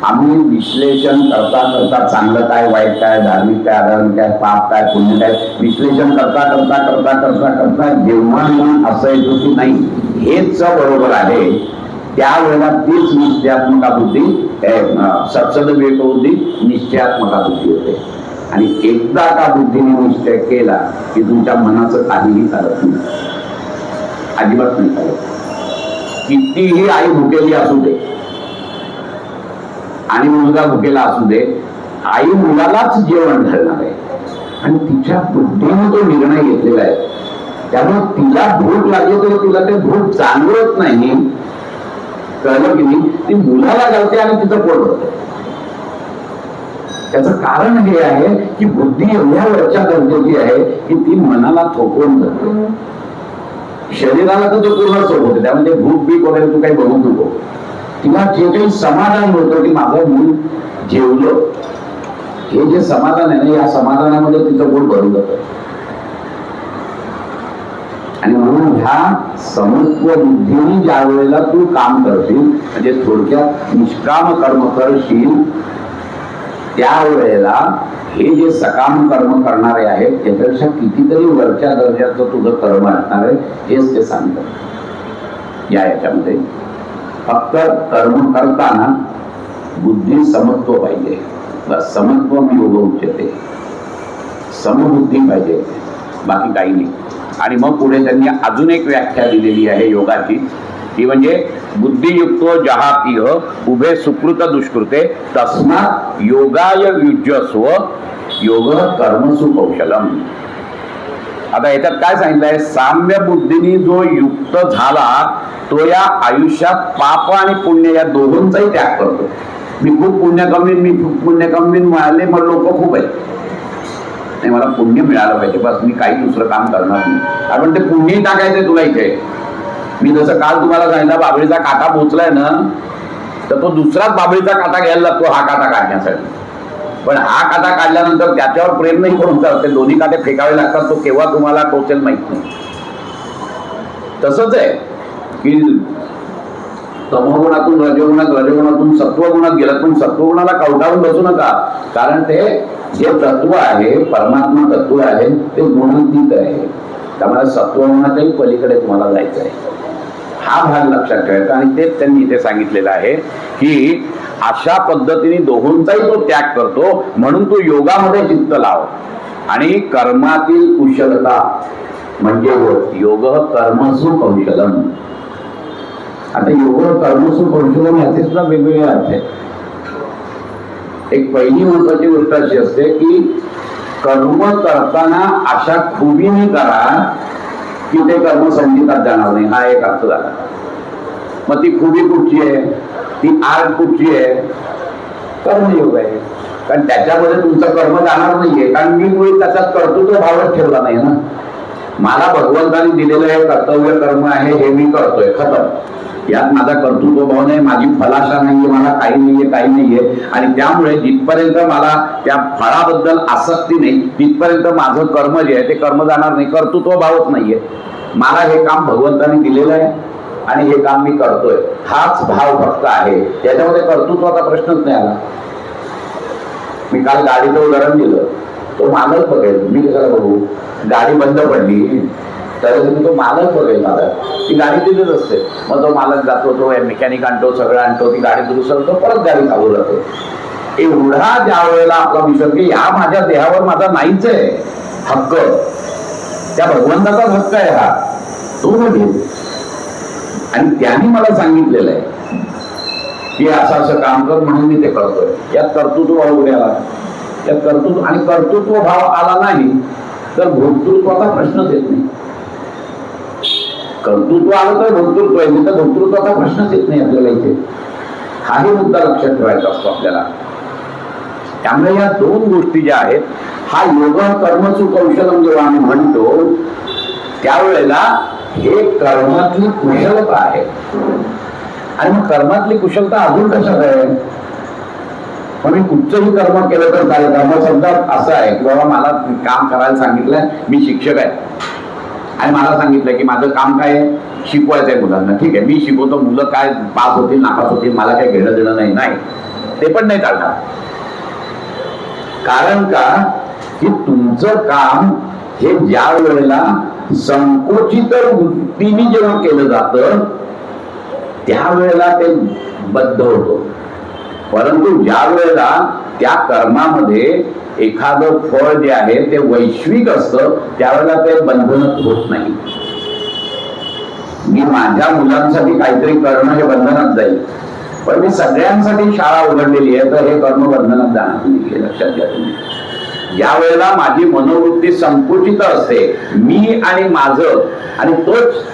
आम्ही विश्लेषण करता करता चांगलं काय वाईट काय धार्मिक काय अधार्मिक काय पाप काय पुण्य काय विश्लेषण करता करता करता करता करता जेव्हा असं येतो की नाही हेच बरोबर आहे त्यावेळेला तीच निश्चयात्मका बुद्धी सत्सद विवेक बुद्धी निश्चयात्मका बुद्धी होते. आणि एकदा का बुद्धीने निश्चय केला की तुमच्या मनाचं काहीही चालत नाही, अजिबात नाही चालत. कितीही आई भुकेली असू दे आणि मुलगा भुकेला असू दे, आई मुलालाच जेवण घालणार आहे आणि तिच्या बुद्धीने तो निर्णय घेतलेला आहे. त्यामुळे तिला भूक लागली तर तिला ते भूक जाणवत नाही, कळलं की नाही. ती मुलाला घालते आणि तिचं पोट भरते. त्याचं कारण हे आहे की बुद्धी एवढ्या वरच्या दर्जाची आहे की ती मनाला थोपवून जाते. शरीराला तर तो पूर्ण सोपवते, त्यामध्ये भूक बीक वगैरे तू काही बघू नको. तिला जे काही समाधान होतं की माझं मूल जेवलं, हे जे समाधान आहे ना या समाधानामध्ये तिचं पोट भरून जातं. आणि म्हणून ह्या समत्व बुद्धीने ज्या वेळेला तू काम करशील म्हणजे थोडक्यात निष्काम कर्म करशील त्यावेळेला हे जे सकाम कर्म करणारे आहेत त्यापेक्षा कितीतरी वरच्या दर्जाचं तुझं कर्म असणार आहे हेच ते सांगतात या याच्यामध्ये. फक्त कर्म करताना बुद्धी समत्व पाहिजे, बस. समत्व योग उच्यते, समबुद्धी पाहिजे, बाकी काही नाही. आणि मग पुढे त्यांनी अजून एक व्याख्या दिलेली आहे योगाची, ती म्हणजे बुद्धियुक्तो जहातीह उभे सुकृत दुष्कृते तस्मात् योगाय युज्यस्व योग कर्मसु कौशलम. आता याच्यात काय सांगितलंय, साम्य बुद्धीने जो युक्त झाला तो या आयुष्यात पाप आणि पुण्य या दोघांचाही त्याग करतो. मी खूप पुण्य कमवीन मिळाले, मग लोक खूप आहेत, नाही मला पुण्य मिळालं पाहिजे, बस मी काही दुसरं काम करणार नाही. आपण ते पुण्यही टाकायचंय तुला इथे. मी जसं काल तुम्हाला सांगितलं, बाबळीचा काटा पोचलाय ना, तर तो दुसराच बाबळीचा काटा घ्यायला लागतो हा काटा काढण्यासाठी. पण हा काटा काढल्यानंतर त्याच्यावर प्रेम नाही करून चालते, दोन्ही काटे फेकावे लागतात, तो केव्हा तुम्हाला टोचेल माहित नाही. तसंच आहे की तमोगुणातून रजोगुणात, रजोगुणातून सत्वगुणात गेलात, पण सत्वगुणाला कवटाळून बसू नका, कारण ते जे तत्व आहे, परमात्मा तत्व आहे, ते गुणातीत आहे. त्यामुळे सत्वगुणाच्याही पलीकडे तुम्हाला जायचं आहे. हा भाग लक्षात ठेवायचा. आणि तेच त्यांनी इथे सांगितलेलं आहे की अशा पद्धतीने दोघांचाही तो त्याग करतो, म्हणून तो योगामध्ये चित्त लाव. आणि कर्मातील कुशलता म्हणजे योग कर्मसु कौशलम. आता योग कर्मसु कौशलम याचे सुद्धा वेगवेगळे अर्थ आहेत. एक पहिली महत्वाची गोष्ट अशी असते की कर्म करताना अशा खुबीने करा की ते कर्म संगीतात जाणार नाही, हा एक अर्थ झाला. मग ती खुबी कुठची आहे, ती आर्ट कुठची आहे, कर्मयोग आहे. कारण त्याच्यामध्ये तुमचं कर्म जाणार नाहीये, कारण मी मुळे त्याच्यात कर्तृत्व भावच ठेवला नाही ना. मला भगवंताने दिलेलं हे कर्तव्य कर्म आहे, हे मी करतोय, खतम. यात माझा कर्तृत्व भाव नाही, माझी फलाशा नाहीये, मला काही नाहीये. आणि त्यामुळे जिथपर्यंत मला त्या फळाबद्दल आसक्ती नाही, तिथपर्यंत माझं कर्म जे आहे ते कर्म जाणार नाही. कर्तृत्व भावच नाहीये, मला हे काम भगवंताने दिलेलं आहे आणि हे काम मी करतोय, हाच भाव फक्त आहे. याच्यामध्ये कर्तृत्वाचा प्रश्नच नाही आला. मी काल गाडीचं उदाहरण दिलं, तो मालक बघेल, मी कशाला बघू. गाडी बंद पडली तर तो मालक बघेल, मला ती गाडी तिथेच असते. मग तो मालक जातो, तो मेकॅनिक आणतो, सगळं आणतो, ती गाडी दुरुस्त करतो, परत गाडी चालू राहतो. एवढा ज्या वेळेला आपला विचार की या माझ्या देहावर माझा नाहीच आहे हक्क, त्या भगवंताचाच हक्क आहे हा, तो बघेल. आणि त्यांनी मला सांगितलेलं आहे की असं असं काम कर, म्हणून मी ते करतोय. यात कर्तृत्व भाव उभे आला, यात कर्तृत्व आणि कर्तृत्व भाव आला नाही तर भोक्तृत्वाचा प्रश्नच येत नाही. कर्तृत्व आलं तर भोक्तृत्व आहे, तर भोक्तृत्वाचा प्रश्नच येत नाही आपल्याला इथे. हाही मुद्दा लक्षात ठेवायचा असतो आपल्याला. त्यामुळे या दोन गोष्टी ज्या आहेत, हा योग कर्मसु कौशलम जेव्हा आम्ही म्हणतो त्यावेळेला हे कर्मातली कुशलता आहे. आणि मग कर्मातली कुशलता अजून कशात आहे, मग मी कुठचंही कर्म केलं तर चालेल. कर्म समजा असं आहे की बाबा मला काम करायला सांगितलंय, मी शिक्षक आहे आणि मला सांगितलंय की माझं काम काय आहे, शिकवायचं आहे मुलांना. ठीक आहे, मी शिकवतो, मुलं काय पास होतील नापास होतील मला काय घेणं देणं नाही, ते पण नाही चालणार. कारण का की तुमचं काम हे ज्या वेळेला संकोचित वृत्तीने जेव्हा केलं जातं त्यावेळेला ते बद्ध होतो. परंतु ज्या वेळेला त्या कर्मामध्ये एखादं फळ जे आहे ते वैश्विक असतं त्यावेळेला ते बंधनच होत नाही. मी माझ्या मुलांसाठी काहीतरी करणं हे बंधनात जाईल, पण मी सगळ्यांसाठी शाळा उघडलेली आहे तर हे कर्म बंधनात जाणार नाही, हे लक्षात घ्या तुम्ही. ज्या वेळेला माझी मनोवृत्ती संकुचित असते, मी आणि माझं, आणि तोच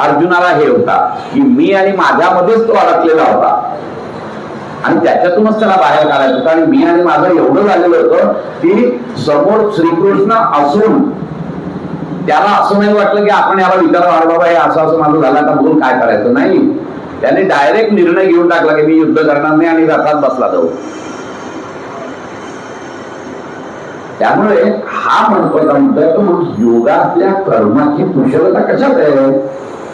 अर्जुनाला हे होता की मी आणि माझ्यामध्येच तो अडकलेला होता आणि त्याच्यातूनच त्याला बाहेर काढायचं होतं. आणि मी आणि माझं एवढं झालेलं होतं की समोर श्रीकृष्ण असून त्याला असं नाही वाटलं की आपण याला विचारा, बाबा हे असं असं माझं झालं, आता बघून काय करायचं. नाही, त्याने डायरेक्ट निर्णय घेऊन टाकला की मी युद्ध करणार नाही आणि रथात बसला जाऊ. त्यामुळे हा महत्वाचा मुद्दा आहे. तो योगातल्या कर्माची कुशलता कशात आहे,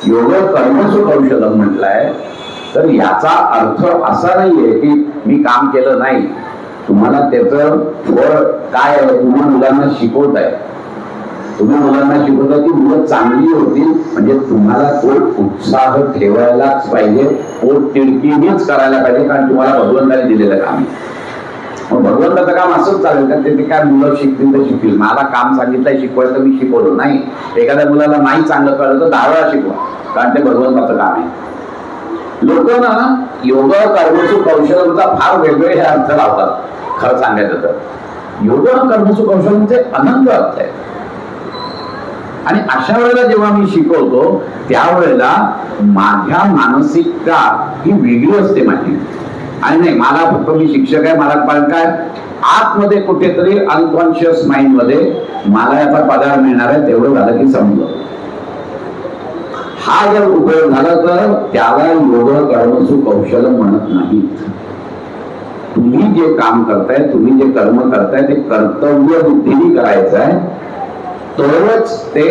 योग कर्मसु कौशलम म्हटलंय, तर याचा अर्थ असा नाहीये की मी काम केलं नाही, तुम्हाला त्याचं फळ काय आहे, तुम्ही मुलांना शिकवताय, तुम्ही मुलांना शिकवताय की मुलं चांगली होतील, म्हणजे तुम्हाला तो उत्साह ठेवायलाच पाहिजे, पोट तिडकीनेच करायला पाहिजे, कारण तुम्हाला भगवंताने दिलेलं काम आहे. मग भगवंताचं काम असंच चालेल का ते काय मुलं शिकतील तर शिकतील, मला काम सांगितलंय शिकवायचं मी शिकवलं नाही. एखाद्या मुलाला नाही चांगलं कळलं तर 10 वेळा शिकवा, कारण ते भगवंताचं काम आहे. लोक ना योग कर्मसु कौशलमचा फार वेगवेगळे हे अर्थ लावतात. खरं सांगायचं तर योग कर्मसु कौशलमचे अनंत अर्थ आहे. आणि अशा वेळेला जेव्हा मी शिकवतो त्यावेळेला माझ्या मानसिकता ही वेगळी असते माझी. आणि नाही मला फक्त मी शिक्षक आहे, मला पण काय आतमध्ये कुठेतरी अनकॉन्शियस माइंड मध्ये मला याचा पगार मिळणार आहे तेवढं झालं की समजलं. हा जर उपयोग झाला तर त्याला योग कर्मसु कौशल म्हणत नाही. तुम्ही जे काम करताय, तुम्ही जे कर्म करताय ते कर्तव्य बुद्धीने करायचं आहे, तरच ते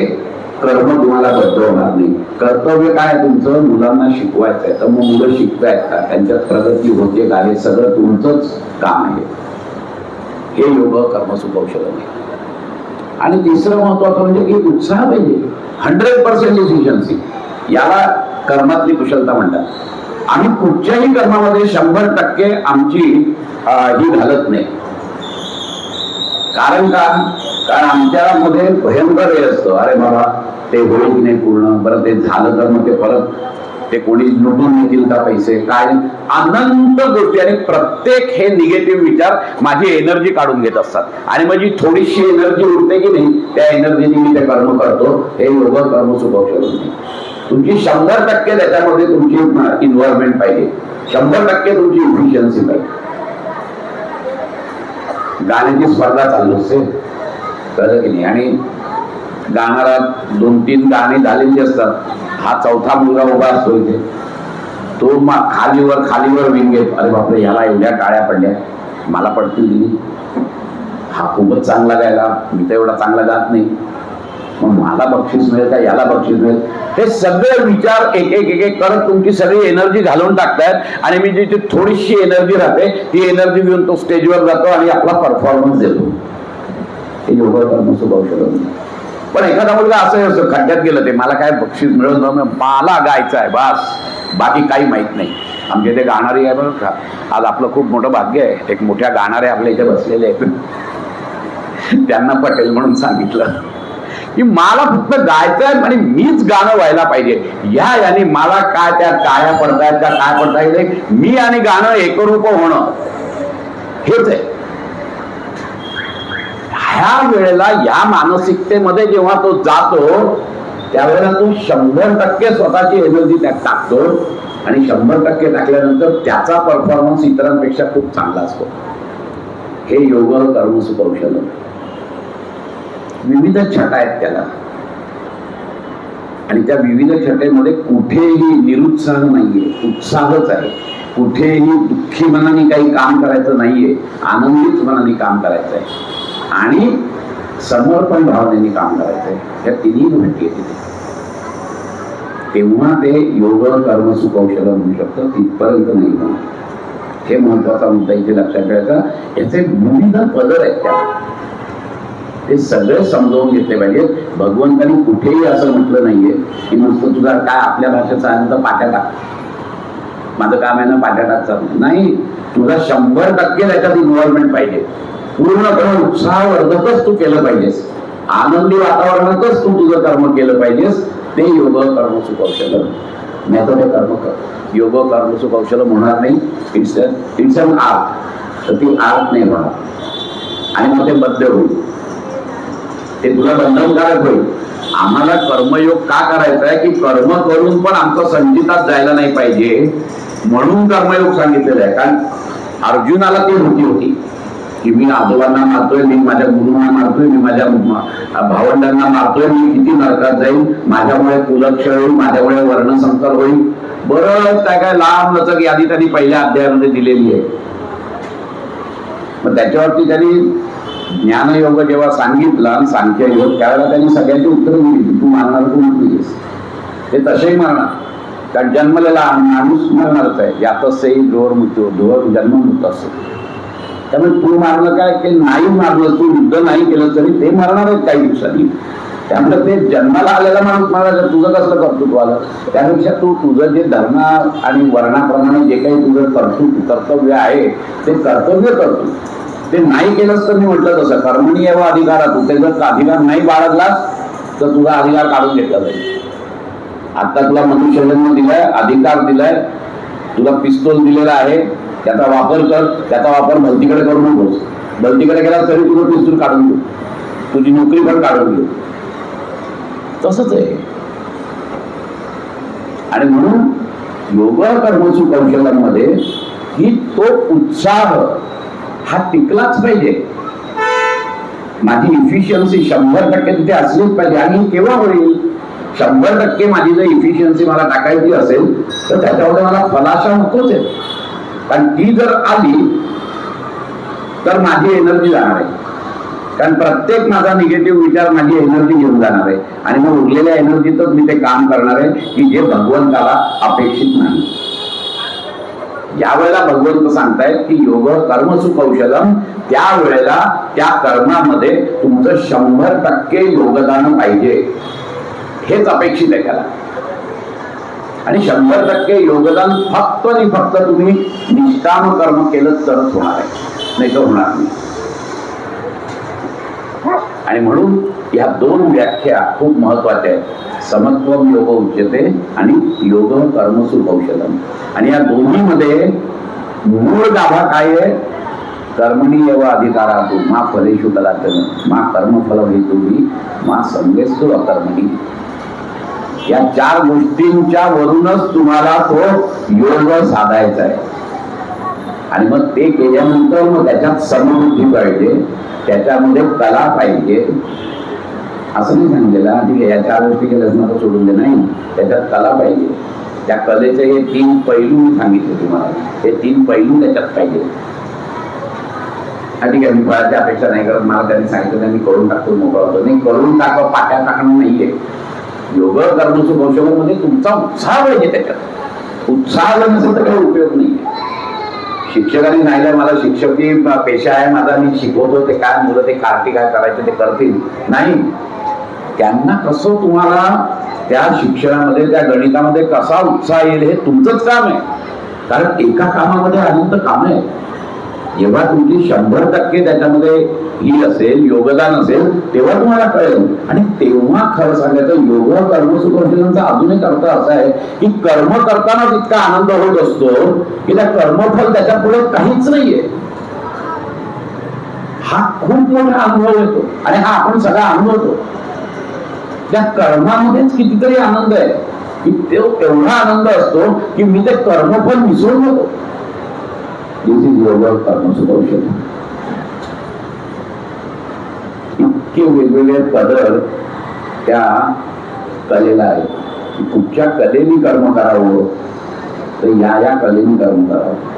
कर्म तुम्हाला बद्ध होणार नाही. कर्तव्य काय तुमचं? मुलांना शिकवायचं आहे, तर मग मुलं शिकतायत का, त्यांच्यात प्रगती होते का, हे सगळं तुमचंच काम आहे. हे योग कर्मसु कौशल नाही. आणि तिसरं महत्वाचं म्हणजे की उत्साह पाहिजे, 100% इफिशियन्सी. याला कर्मातली कुशलता म्हणतात. आम्ही कुठच्याही कर्मामध्ये 100% आमची ही घालत नाही. कारण का? कारण आमच्यामध्ये भयंकर हे असतं, अरे बाबा ते होईल की नाही पूर्ण, बरं ते झालं तर मग ते परत ते कोणी लुटून येतील का पैसे, काय अनंत गोष्टी. आणि प्रत्येक हे निगेटिव्ह विचार माझी एनर्जी काढून घेत असतात. आणि माझी थोडीशी एनर्जी उरते की नाही, त्या एनर्जीने मी ते कर्म करतो. हे योग कर्मसु कौशल नाही. तुमची 100% त्याच्यामध्ये तुमची इन्व्हॉल्वमेंट पाहिजे, 100% तुमची इफिशियन्सी पाहिजे. गाण्याची स्पर्धा चालू असते, कळलं की नाही, आणि गाणारा 2-3 गाणी झालेली असतात. हा चौथा मुलगा उभा असतो इथे, तो खालीवर विंगेत, अरे बापरे याला एवढ्या टाळ्या पडल्या, मला पडतील दिली, हा खूपच चांगला गायला, मी तर एवढा चांगला गात नाही, मग मला बक्षीस मिळेल का, याला बक्षीस मिळेल. हे सगळे विचार एक एक करत तुमची सगळी एनर्जी घालून टाकतायत. आणि मी जिथे थोडीशी एनर्जी राहते ती एनर्जी घेऊन तो स्टेजवर जातो आणि आपला परफॉर्मन्स देतो. हे योग कर्मसु कौशल. पण एखादा मुलगा असंही असं खड्ड्यात गेलं, ते मला काय बक्षीस मिळत नाही, मला गायचं आहे बस, बाकी काही माहित नाही. आमच्या इथे गाणारी आहे बरं का, आज आपलं खूप मोठं भाग्य आहे, एक मोठ्या गाणारे आपल्या इथे बसलेले आहेत. त्यांना पटेल म्हणून सांगितलं की मला फक्त गायचं आहे आणि मीच गाणं व्हायला पाहिजे. याने मला काय त्या टाळ्या पडतायत का काय पडतायत, मी आणि गाणं एकरूप होणं हेच आहे. ह्या वेळेला या मानसिकतेमध्ये जेव्हा तो जातो त्यावेळेला तो 100% स्वतःची एनर्जी त्यात टाकतो. आणि 100% टाकल्यानंतर त्याचा परफॉर्मन्स इतरांपेक्षा खूप चांगला असतो. हे योग कर्मसु कौशल. विविध छटा आहेत त्याला, आणि त्या विविध छटेमध्ये कुठेही निरुत्साह नाहीये, उत्साहच आहे. कुठेही दुःखी मनाने काही काम करायचं नाहीये, आनंदित मनाने काम करायचं आहे आणि समर्पण भावनेने काम करायचं आहे. या तिन्ही गोष्टी आहेत तिथे. तेव्हा ते योग कर्मसु कौशल म्हणू शकतं, तिथपर्यंत नाही म्हणून. हे महत्वाचा मुद्दा इथे लक्षात ठेवायचा. याचे विविध पदर आहेत त्याला, ते सगळे समजावून घेतले पाहिजेत. भगवंतानी कुठेही असं म्हटलं नाहीये की नुसतं तुझा काय आपल्या भाषेचा आहे तर पाट्या टाक, माझं काम आहे ना पाट्या टाकतात नाही. तुझा 100% त्याच्यात इन्व्हॉल्वमेंट पाहिजे. पूर्णपणे उत्साहवर्धकच तू केलं पाहिजेस, आनंदी वातावरणातच तू तुझं कर्म केलं पाहिजेस. ते योग कर्मसु कौशल. नाही तर ते कर्म कर योग कर्मसु कौशल होणार नाही. It's an art. तर ती आर्ट नाही होणार आणि मग ते बद्ध होईल, ते तुला बंधनकारक होईल. आम्हाला कर्मयोग का करायचा आहे की कर्म करून पण आमचं संचितात जायला नाही पाहिजे म्हणून कर्मयोग सांगितलेलं आहे. कारण अर्जुनाला ती भीती होती की मी आजोबांना मारतोय, मी माझ्या गुरुंना मारतोय, मी माझ्या भावंडांना मारतोय, मी किती नरकात जाईल, माझ्यामुळे कुलक्षय होईल, माझ्यामुळे वर्णसंकर होईल. बरं काय लांब लचक यादी त्यांनी पहिल्या अध्यायामध्ये दिलेली आहे. मग त्याच्यावरती त्यांनी ज्ञानयोग जेव्हा सांगितलं आणि सांख्य योग, त्यावेळेला त्यांनी सगळ्यांची उत्तरं दिली. तू मारणार तू म्हणतेस ते तसेही मारणार, कारण जन्मलेला माणूस मारणारच आहे. यातच जोर मृत्यू, जोर जन्म मृत्यू असतो. त्यामुळे तू मारलं काय ते नाही मारलं, तू युद्ध नाही केलं तरी ते मारणार आहेत काही दिवसांनी. त्यामुळे ते जन्माला आलेला माणूस मारायचं, तुझं कसलं कर्तृत्व आलं. त्यापेक्षा तू तुझं जे धर्म आणि वर्णाप्रमाणे जे काही तुझं कर्तव्य आहे ते कर्तव्य करतो. ते नाही केलंस तर मी म्हटलं तसं कर्मणी एवढा अधिकार, तू ते जर अधिकार नाही बाळगलास तर तुझा अधिकार काढून घेतला जाईल. आता तुला मनुष्यजन्म दिलाय, अधिकार दिलाय, तुला पिस्तूल दिलेला आहे, त्याचा वापर कर. त्याचा वापर भलतीकडे करू नकोस. भलतीकडे गेला तरी तुझं पिस्तूल काढून घेऊ, तुझी नोकरी पण काढून घेऊ. तसंच आहे. आणि म्हणून योग कर्मसु कौशल्यांमध्ये ही तो उत्साह हा टिकलाच पाहिजे. माझी इफिशियन्सी 100% तिथे असलीच पाहिजे. आणि केव्हा होईल? 100% माझी जर इफिशियन्सी मला टाकायची असेल तर त्याच्यामध्ये मला फलाशा नकोच आहे. कारण ती जर आली तर माझी एनर्जी जाणार आहे. कारण प्रत्येक माझा निगेटिव्ह विचार माझी एनर्जी घेऊन जाणार आहे. आणि मग उरलेल्या एनर्जीतच मी ते काम करणार आहे की जे भगवंताला अपेक्षित नाही. ज्या वेळेला भगवंत सांगतायत की योग कर्मसु कौशलम, त्या वेळेला त्या कर्मामध्ये तुमचं 100% योगदान पाहिजे, हेच अपेक्षित आहे त्याला. आणि 100% योगदान फक्त आणि फक्त तुम्ही निष्काम कर्म केलं तरच होणार आहे, नाही तर होणार नाही. आणि म्हणून या दोन व्याख्या खूप महत्वाच्या आहेत. समत्वम योग उच्यते आणि योग कर्मसु कौशलम. आणि या दोन्हीमध्ये मूळ गाभा काय आहे? कर्मणी एव अधिकारातू मा फलेषु कदाचन मा कर्मफल हेतुही मा संगेस्तु अकर्मणी. या 4 गोष्टींच्या वरूनच तुम्हाला तो योग साधायचा आहे. आणि मग ते केल्यानंतर मग त्याच्यात समबुद्धी पाहिजे, त्याच्यामध्ये कला पाहिजे. असं नाही सांगितलेलं ठीक आहे या 4 गोष्टी केल्यास मला सोडून दे, नाही, त्याच्यात कला पाहिजे. त्या कलेचे हे 3 पैलू मी सांगितले तुम्हाला. हे 3 पैलू त्याच्यात पाहिजे. ठीक आहे, मी फळाची अपेक्षा नाही करत. मला त्यांनी सांगितलं मी करून टाकतो, मोकळा होतो. नाही, करून टाकव, पाट्या टाकणं नाहीये. योग कर्मसु कौशल्यामध्ये तुमचा उत्साह पाहिजे. त्याच्यात उत्साह जर नसेल तर काही उपयोग नाही. शिक्षकांनी सांगितलं मला शिक्षकी पेशा आहे माझा, मी शिकवतो, ते काय मुलं ते कार्टी काय करायचे ते करतील, नाही. त्यांना कसं तुम्हाला त्या शिक्षणामध्ये त्या गणितामध्ये कसा उत्साह येईल हे तुमचंच काम आहे. कारण एका कामामध्ये अनंत काम आहे. जेव्हा तुमची 100% त्याच्यामध्ये ही असेल, योगदान असेल, तेव्हा तुम्हाला कळेल. आणि तेव्हा खरं सांगायचं योग कर्मसु कौशल्यांचा अजून एक अर्थ असा आहे की कर्म करतानाच इतका आनंद होत असतो की त्या कर्मफल त्याच्या पुढे काहीच नाहीये. हा खूप मोठा अनुभव येतो आणि हा आपण सगळा अनुभवतो. त्या कर्मामध्येच कितीतरी आनंद आहे की तेवढा आनंद असतो की मी ते कर्मफल विसरून जातो. योग कर्मसु कौशल्य. इतके वेगवेगळे पदर त्या कलेला आहे. कुठच्या कलेनी कर्म करावं तर या कलेनी कर्म करावं.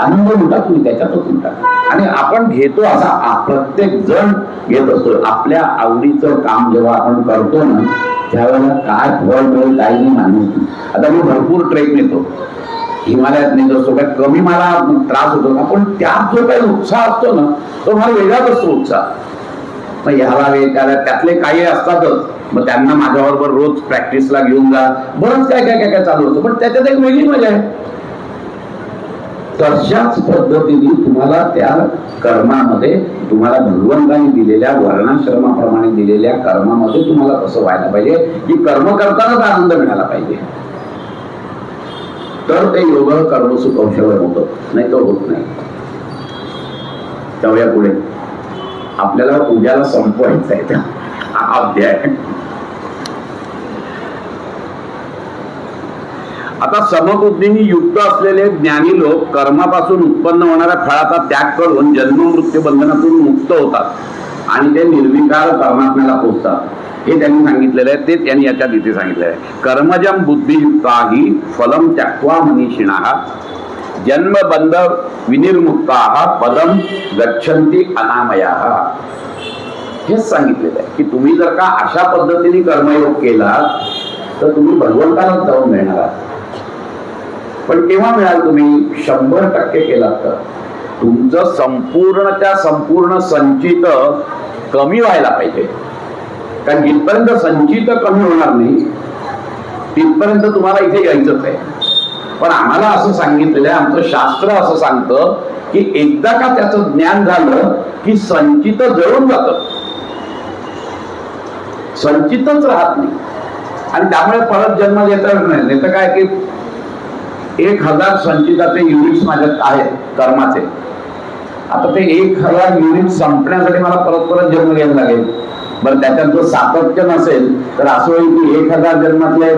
आनंद उठा तुम्ही त्याच्यातच उठा. आणि आपण घेतो असा प्रत्येक जण घेत असतो. आपल्या आवडीचं काम जेव्हा आपण करतो ना त्यावेळेला काय फळ मिळेल काही नाही मानली. आता मी भरपूर ट्रेक नेतो, हिमालयात नेत असतो, काय कमी मला त्रास होतो का, पण त्यात जो काही उत्साह असतो ना तो मला वेगळाच असतो उत्साह. मग ह्याला त्याला त्यातले काही असतातच, मग त्यांना माझ्याबरोबर रोज प्रॅक्टिसला घेऊन जा, बरंच काय काय काय काय चालू असतं, पण त्याच्यात एक वेगळी मजा आहे. तशाच पद्धतीने तुम्हाला त्या कर्मामध्ये तुम्हाला भगवंतांनी दिलेल्या वर्णाश्रमाप्रमाणे दिलेल्या कर्मामध्ये तुम्हाला कसं व्हायला पाहिजे की कर्म करतानाच आनंद मिळाला पाहिजे. तर ते योग कर्मसु कौशल्य होतं, नाही तर होत नाही. त्यामुळे पुढे आपल्याला उद्याला संपवायचा आहे हा अध्याय. आता समबुद्धीने युक्त असलेले ज्ञानी लोक कर्मापासून उत्पन्न होणाऱ्या फळाचा त्याग करून जन्म मृत्यू बंधनातून मुक्त होतात आणि ते निर्विकार परमात्म्याला पोहोचतात. हे त्यांनी सांगितलेलं आहे. ते त्यांनी याच्यात इथे सांगितलेलं आहे. कर्मजम बुद्धियुक्ताहि फलम त्यक्त्वा मनीषिणाः जन्म बंध विनिर्मुक्ताः पदम गच्छन्ति अनामयाः. हेच सांगितलेलं आहे की तुम्ही जर का अशा पद्धतीने कर्मयोग केला तर तुम्ही भगवंतालाच जाऊन मिळणार आहात. पण केव्हा मिळाल? तुम्ही 100% केलात तर. तुमचं संपूर्णच्या संपूर्ण संचित कमी व्हायला पाहिजे. कारण जिथपर्यंत संचित कमी होणार नाही तिथपर्यंत तुम्हाला इथे यायचंच आहे. पण आम्हाला असं सांगितलेलं आहे, आमचं शास्त्र असं सांगतं की एकदा का त्याचं ज्ञान झालं की संचित जळून जातं, संचितच राहत नाही. आणि त्यामुळे परत जन्म देता नाही. नाही तर काय की 1000 संचिताचे युनिट्स माझ्यात आहेत कर्माचे. आता ते 1000 युनिट संपण्यासाठी मला परत परत जन्म घ्यायला लागेल. बरं त्याच्यात जर सातत्य नसेल तर असं होईल की 1000 जन्मातले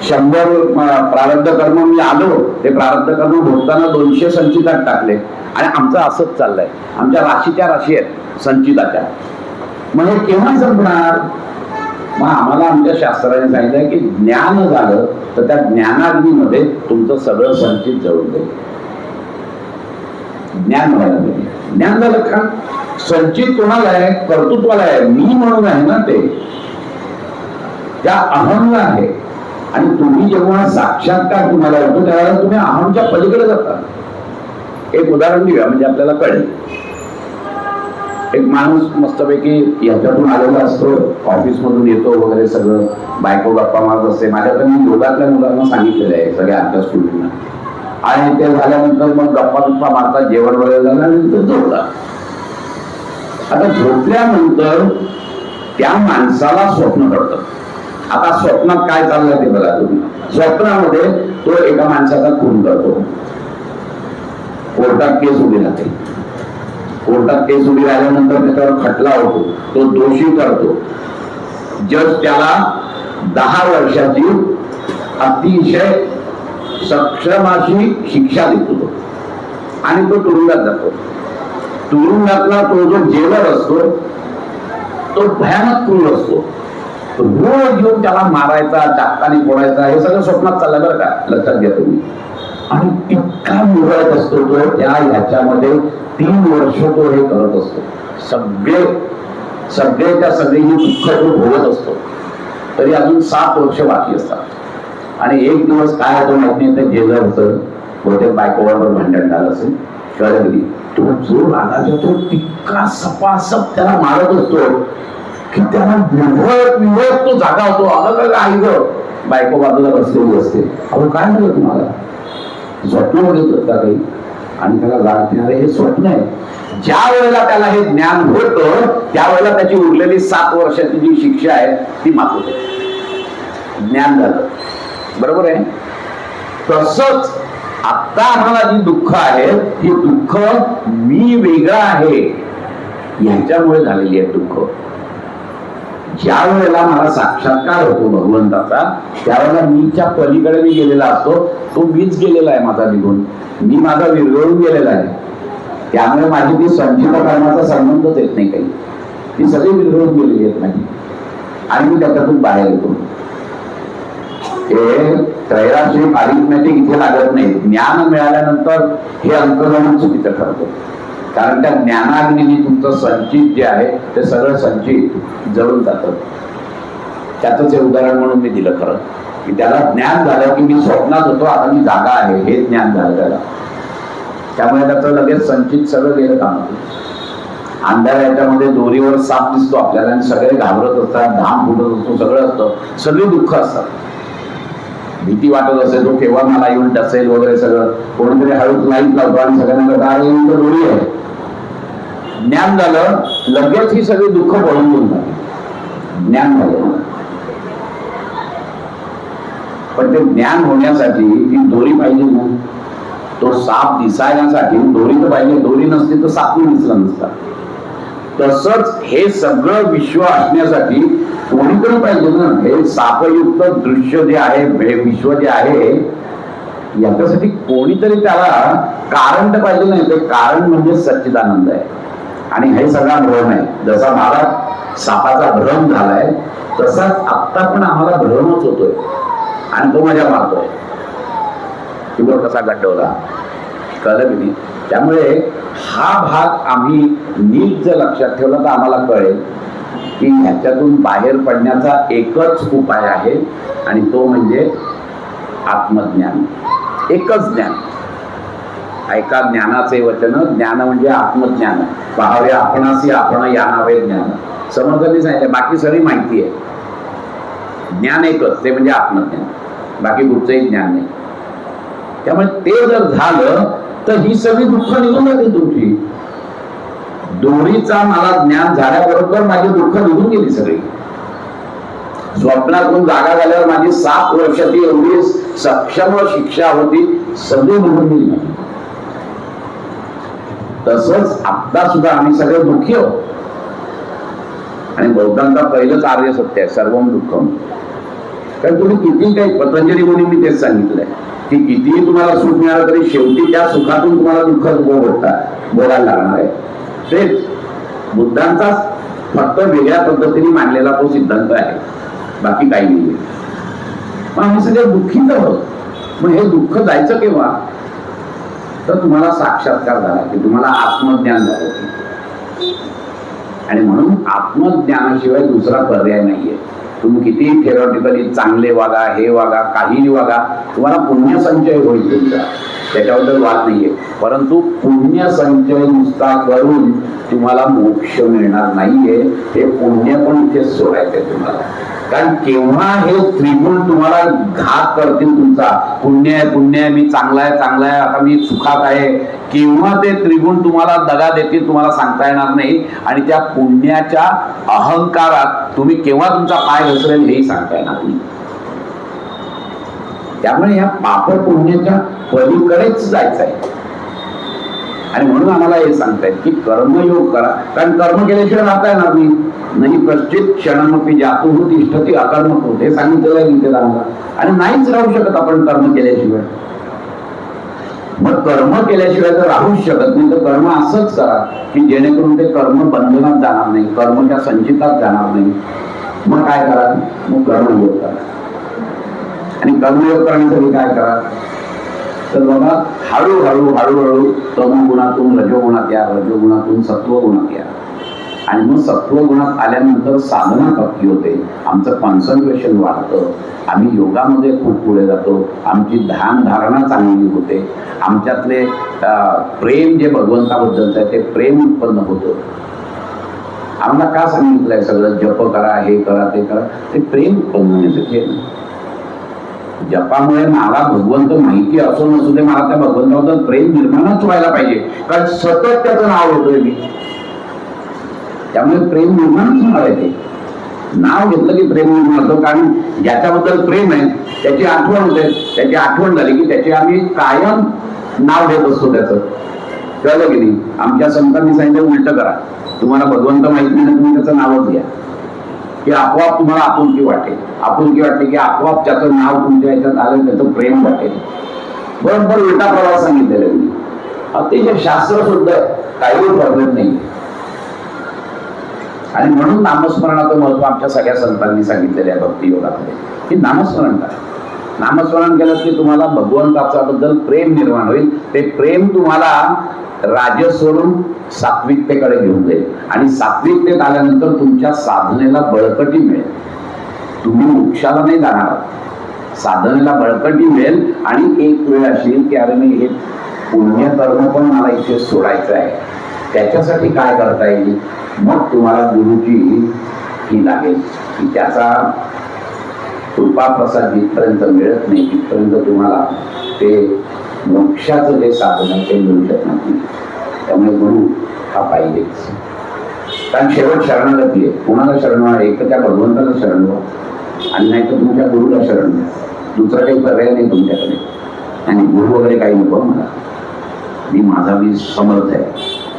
100 प्रारब्ध कर्म मी आलो, ते प्रारब्ध कर्म भोगताना 200 संचितात टाकले आणि आमचं असंच चाललंय. आमच्या राशीच्या राशी आहेत संचिताच्या. मग हे केव्हा संपणार? मग आम्हाला आमच्या शास्त्राने सांगितलं की ज्ञान झालं तर त्या ज्ञानाग्नीमध्ये तुमचं सगळं संचित जळून जाईल. ज्ञान व्हायला पाहिजे. ज्ञान झालं का संचित कोणाला आहे? कर्तृत्वाला आहे. मी म्हणून आहे ना, ते त्या अहमला आहे. आणि तुम्ही जेव्हा साक्षात्कार तुम्हाला होतो त्यावेळेला तुम्ही अहमच्या पलीकडे जाता. एक उदाहरण देऊया म्हणजे आपल्याला कळेल. एक माणूस मस्तपैकी ह्याच्यातून आलेला असतो, ऑफिस मधून येतो वगैरे, सगळं बायको गप्पा मारत असते. माझ्याकडे मी योगातल्या मुलांना सांगितलेलं आहे, सगळ्या आमच्या स्टुडंटना. आणि ते झाल्यानंतर मग गप्पा मारतात, जेवण वगैरे झाल्यानंतर झोपतात. आता झोपल्यानंतर त्या माणसाला स्वप्न पडतं. आता स्वप्नात काय चाललंय ते बघा तुम्ही. स्वप्नामध्ये तो एका माणसाचा खून करतो, कोर्टात केस उभी राहते. कोर्टात केस उभी राहिल्यानंतर त्याच्यावर खटला होतो, तो दोषी करतो. जज त्याला 10 वर्षाची अतिशय सक्षम अशी शिक्षा देतो आणि तो तुरुंगात जातो. तुरुंगातला तो जो जेलर असतो तो भयानक क्रूर असतो. रोज येऊन त्याला मारायचा, चाकताने फोडायचा, हे सगळं स्वप्नात चाललंय बरं का, लक्षात घ्या तुम्ही. आणि इतका मुरत असतो तो त्या ह्याच्यामध्ये. 3 वर्ष तो हे करत असतो. सगळेच्या सगळे ही दुःख तो भोगत असतो. तरी अजून 7 वर्ष बाकी असतात. आणि एक दिवस काय होतं माहिती नाही, ते जेलर होतं, बहुतेक बायकोबरोबर भांडण झालं असेल, कळली. तो जो रागाचा तो इतका सपासप त्याला मारत असतो की त्याला विवळत तो जागा होतो. अगं आई ग, बायको बाजूला बसलेली असते. अहो काय झालं तुम्हाला? स्वप्न बघितलं का काही? आणि त्याला जाग येणारे हे स्वप्न आहे. ज्या वेळेला त्याला हे ज्ञान होतं त्यावेळेला त्याची उरलेली 7 वर्षाची जी शिक्षा आहे ती माफ होते. ज्ञान झालं, बरोबर आहे. तसंच आता आम्हाला जी दुःख आहे ही दुःख मी वेगळा आहे ह्याच्यामुळे झालेली आहे दुःख. ज्या वेळेला मला साक्षात्कार होतो भगवंताचा त्यावेळेला मीच्या पलीकडे मी गेलेला असतो. तो मीच गेलेला आहे माझा निघून, मी माझा विरघळून गेलेला आहे. त्यामुळे माझी ती संचित कर्माचा संबंधच येत नाही काही. ती सगळी विरघळून गेलेली आहेत माझी आणि मी त्याच्यातून बाहेर येतो. हे त्रैराशिक अरिथमेटिक इथे लागत नाही. ज्ञान मिळाल्यानंतर हे अंकगणन चुकीचं ठरतं. कारण त्या ज्ञानाग्नीने तुमचं संचित जे आहे ते सगळं संचित जळून जातं. त्याच हे उदाहरण म्हणून मी दिलं खरं की त्याला ज्ञान झालं की मी स्वप्नात होतो, आता मी जागा आहे, हे ज्ञान झालं त्याला. त्यामुळे त्याचं लगेच संचित सगळं गेलं काम. अंधाऱ्या याच्यामध्ये दोरीवर साप दिसतो आपल्याला आणि सगळे घाबरत असतात, घाम फुटत असतो, सगळं असतं, सगळी दुःख असतात, भीती वाटत असेल, तो केव्हा मला येऊन डसेल वगैरे सगळं. कोणीतरी हळूच लाईट लावतो आणि सगळ्यांना येऊन तर दोरी आहे. ज्ञान झालं लगेच ही सगळी दुःख पळून घेऊन जाते. ज्ञान झालं. पण ते ज्ञान होण्यासाठी ती दोरी पाहिजे ना. तो साप दिसायसाठी दोरी तर पाहिजे. दोरी नसती तर साप दिसला नसता. तसंच हे सगळं विश्व असण्यासाठी कोणीतरी पाहिजे ना. हे सापयुक्त दृश्य जे आहे, हे विश्व जे आहे, याच्यासाठी कोणीतरी त्याला कारण तर पाहिजे नाही. ते कारण म्हणजे सच्चिदानंद आहे आणि हे सगळा भ्रम आहे. जसा मला सापाचा भ्रम झालाय तसाच आत्ता पण आम्हाला भ्रमच होतोय आणि तो मजा मारतोय की बघ कसा गंडवला, कळलं की नाही. त्यामुळे हा भाग आम्ही नीट जर लक्षात ठेवला तर आम्हाला कळेल की ह्याच्यातून बाहेर पडण्याचा एकच उपाय आहे आणि तो म्हणजे आत्मज्ञान. एकच ज्ञान. ऐका ज्ञानाचे वचन. ज्ञान म्हणजे आत्मज्ञान. पाहावे आपणासी आपण या नावे ज्ञान. समर्थांनी सांगितलं बाकी सगळी माहिती आहे. ज्ञान एकच, ते म्हणजे आत्मज्ञान. बाकी कुठचंही ज्ञान नाही. त्यामुळे ते जर झालं तर ही सगळी दुःख निघून जातील तुमची. दोरीचा मला ज्ञान झाल्याबरोबर माझी दुःख निघून गेली सगळी. स्वप्नातून जागा झाल्यावर माझी 7 वर्षाची एवढी सक्षम शिक्षा होती, सगळी निघून गेली. तसंच आता सुद्धा आम्ही सगळे दुःखी आहोत. आणि बौद्धांचा पहिलंच आर्य सत्य आहे, सर्वम दुःखम. कारण तुम्ही किती काही, पतंजली मुनी मी तेच सांगितलंय की कितीही तुम्हाला सुख मिळालं तरी शेवटी त्या सुखातून तुम्हाला दुःखच बोलायला लागणार आहे. तेच बुद्धांचा फक्त वेगळ्या पद्धतीने मांडलेला तो सिद्धांत आहे, बाकी काही नाही. मग आम्ही सगळे दुःखीच आहोत. मग हे दुःख जायचं केव्हा? तर तुम्हाला साक्षात्कार झाला की तुम्हाला आत्मज्ञान झालं. आणि म्हणून आत्मज्ञानाशिवाय दुसरा पर्याय नाहीये. तुम्ही किती थेरॉटिकली चांगले वागा, हे वागा, काहीही वागा, तुम्हाला पुण्यसंचय होईल तुमचा, त्याच्याबद्दल वाद नाहीये. परंतु पुण्यसंचय नुसता करून तुम्हाला मोक्ष मिळणार नाहीये. हे पुण्य पण इथेच सोडायचंय तुम्हाला. कारण केव्हा हे त्रिगुण तुम्हाला घात करतील तुमचा, पुण्य आहे, पुण्य आहे, मी चांगला आहे, चांगला आहे, आता मी सुखात आहे, केव्हा ते त्रिगुण तुम्हाला दगा देतील तुम्हाला सांगता येणार नाही. आणि त्या पुण्याच्या अहंकारात तुम्ही केव्हा तुमचा पाय घसरेल हेही सांगता येणार नाही. त्यामुळे या पाप पुण्याच्या पलीकडेच जायचं आहे. आणि म्हणून आम्हाला हे सांगतायत की कर्मयोग करा. कारण कर्म केल्याशिवाय राहता येणार नाही. कश्चित क्षणमपि जातु तिष्ठति अकर्मकु, हे सांगितलेलं आहे गीतेला आम्हाला. आणि नाहीच राहू शकत आपण कर्म केल्याशिवाय. मग कर्म केल्याशिवाय तर राहूच शकत नाही. तर कर्म असंच करा की जेणेकरून ते कर्म बंधनात जाणार नाही, कर्मच्या संचितात जाणार नाही. मग काय करा? मग कर्मयोग करा. आणि कर्मयोग करण्यासाठी काय करा? तर बघा, हळूहळू तमोगुणातून रजोगुणात या, रजोगुणातून सत्वगुणात या. आणि मग सत्वगुणात आल्यानंतर साधना पक्की होते, आमचं कॉन्सन्ट्रेशन वाढतं, आम्ही योगामध्ये खूप पुढे जातो, आमची ध्यान धारणा चांगली होते, आमच्यातले प्रेम जे भगवंताबद्दलचं आहे ते प्रेम उत्पन्न होतं. आम्हाला का सांगितलंय सगळं जप करा, हे करा, ते करा? ते प्रेम उत्पन्न होण्यासाठी आहे. जपामुळे मला भगवंत माहिती असो नसू दे, मला त्या भगवंताबद्दल प्रेम निर्माणच व्हायला पाहिजे. कारण सतत त्याचं नाव होतोय मी, त्यामुळे प्रेम निर्माणच होणार आहे. ते नाव घेतलं की प्रेम निर्माण होतं. कारण ज्याच्याबद्दल प्रेम आहे त्याची आठवण होते, त्याची आठवण झाली की त्याची आम्ही कायम नाव घेत असतो. त्याचं कळलं की नाही? आमच्या संतांनी सांगितलं उलट करा, तुम्हाला भगवंत माहिती नाही, तुम्ही त्याचं नावच घ्या की आपोआप तुम्हाला आपुलकी वाटेल. आपुलकी वाटते की आपोआप त्याचं नाव तुमच्या ह्याच्यात आलं, त्याचं प्रेम वाटेल. बरोबर उलटा प्रवास सांगितलेला मी. अतिशय शास्त्र सुद्धा काही प्रॉब्लेम नाही. आणि म्हणून नामस्मरणाचं महत्व आमच्या सगळ्या संतांनी सांगितलेलं आहे भक्तियोगामध्ये की नामस्मरण करा. नामस्मरण केलं की तुम्हाला भगवंताच्या बद्दल प्रेम निर्माण होईल. ते प्रेम तुम्हाला राजस सोडून सात्विकतेकडे घेऊन जाईल. आणि सात्विकतेत आल्यानंतर तुमच्या साधनेला बळकटी मिळेल. तुम्ही मोक्षाला नाही जाणार, साधनेला बळकटी मिळेल. आणि एक वेळ अशी की अरे मी हे पुण्यकर्म पण मला इथे सोडायचं आहे, त्याच्यासाठी काय करता येईल? मग तुम्हाला गुरुची ही लागेल की त्याचा कृपा प्रसाद जिथपर्यंत मिळत नाही तिथपर्यंत तुम्हाला ते मोक्षाचं जे साधन आहे ते मिळू शकणार नाही. त्यामुळे गुरु हा पाहिजेच. कारण शेवट शरणागती आहे. कोणाला शरण व्हा? एक तर त्या भगवंताला शरण व्हा, आणि नाही तर तुमच्या गुरुला शरण व्हा. दुसरा काही पर्याय नाही तुमच्याकडे. आणि गुरु वगैरे काही नको मला, माझा मी समर्थ आहे,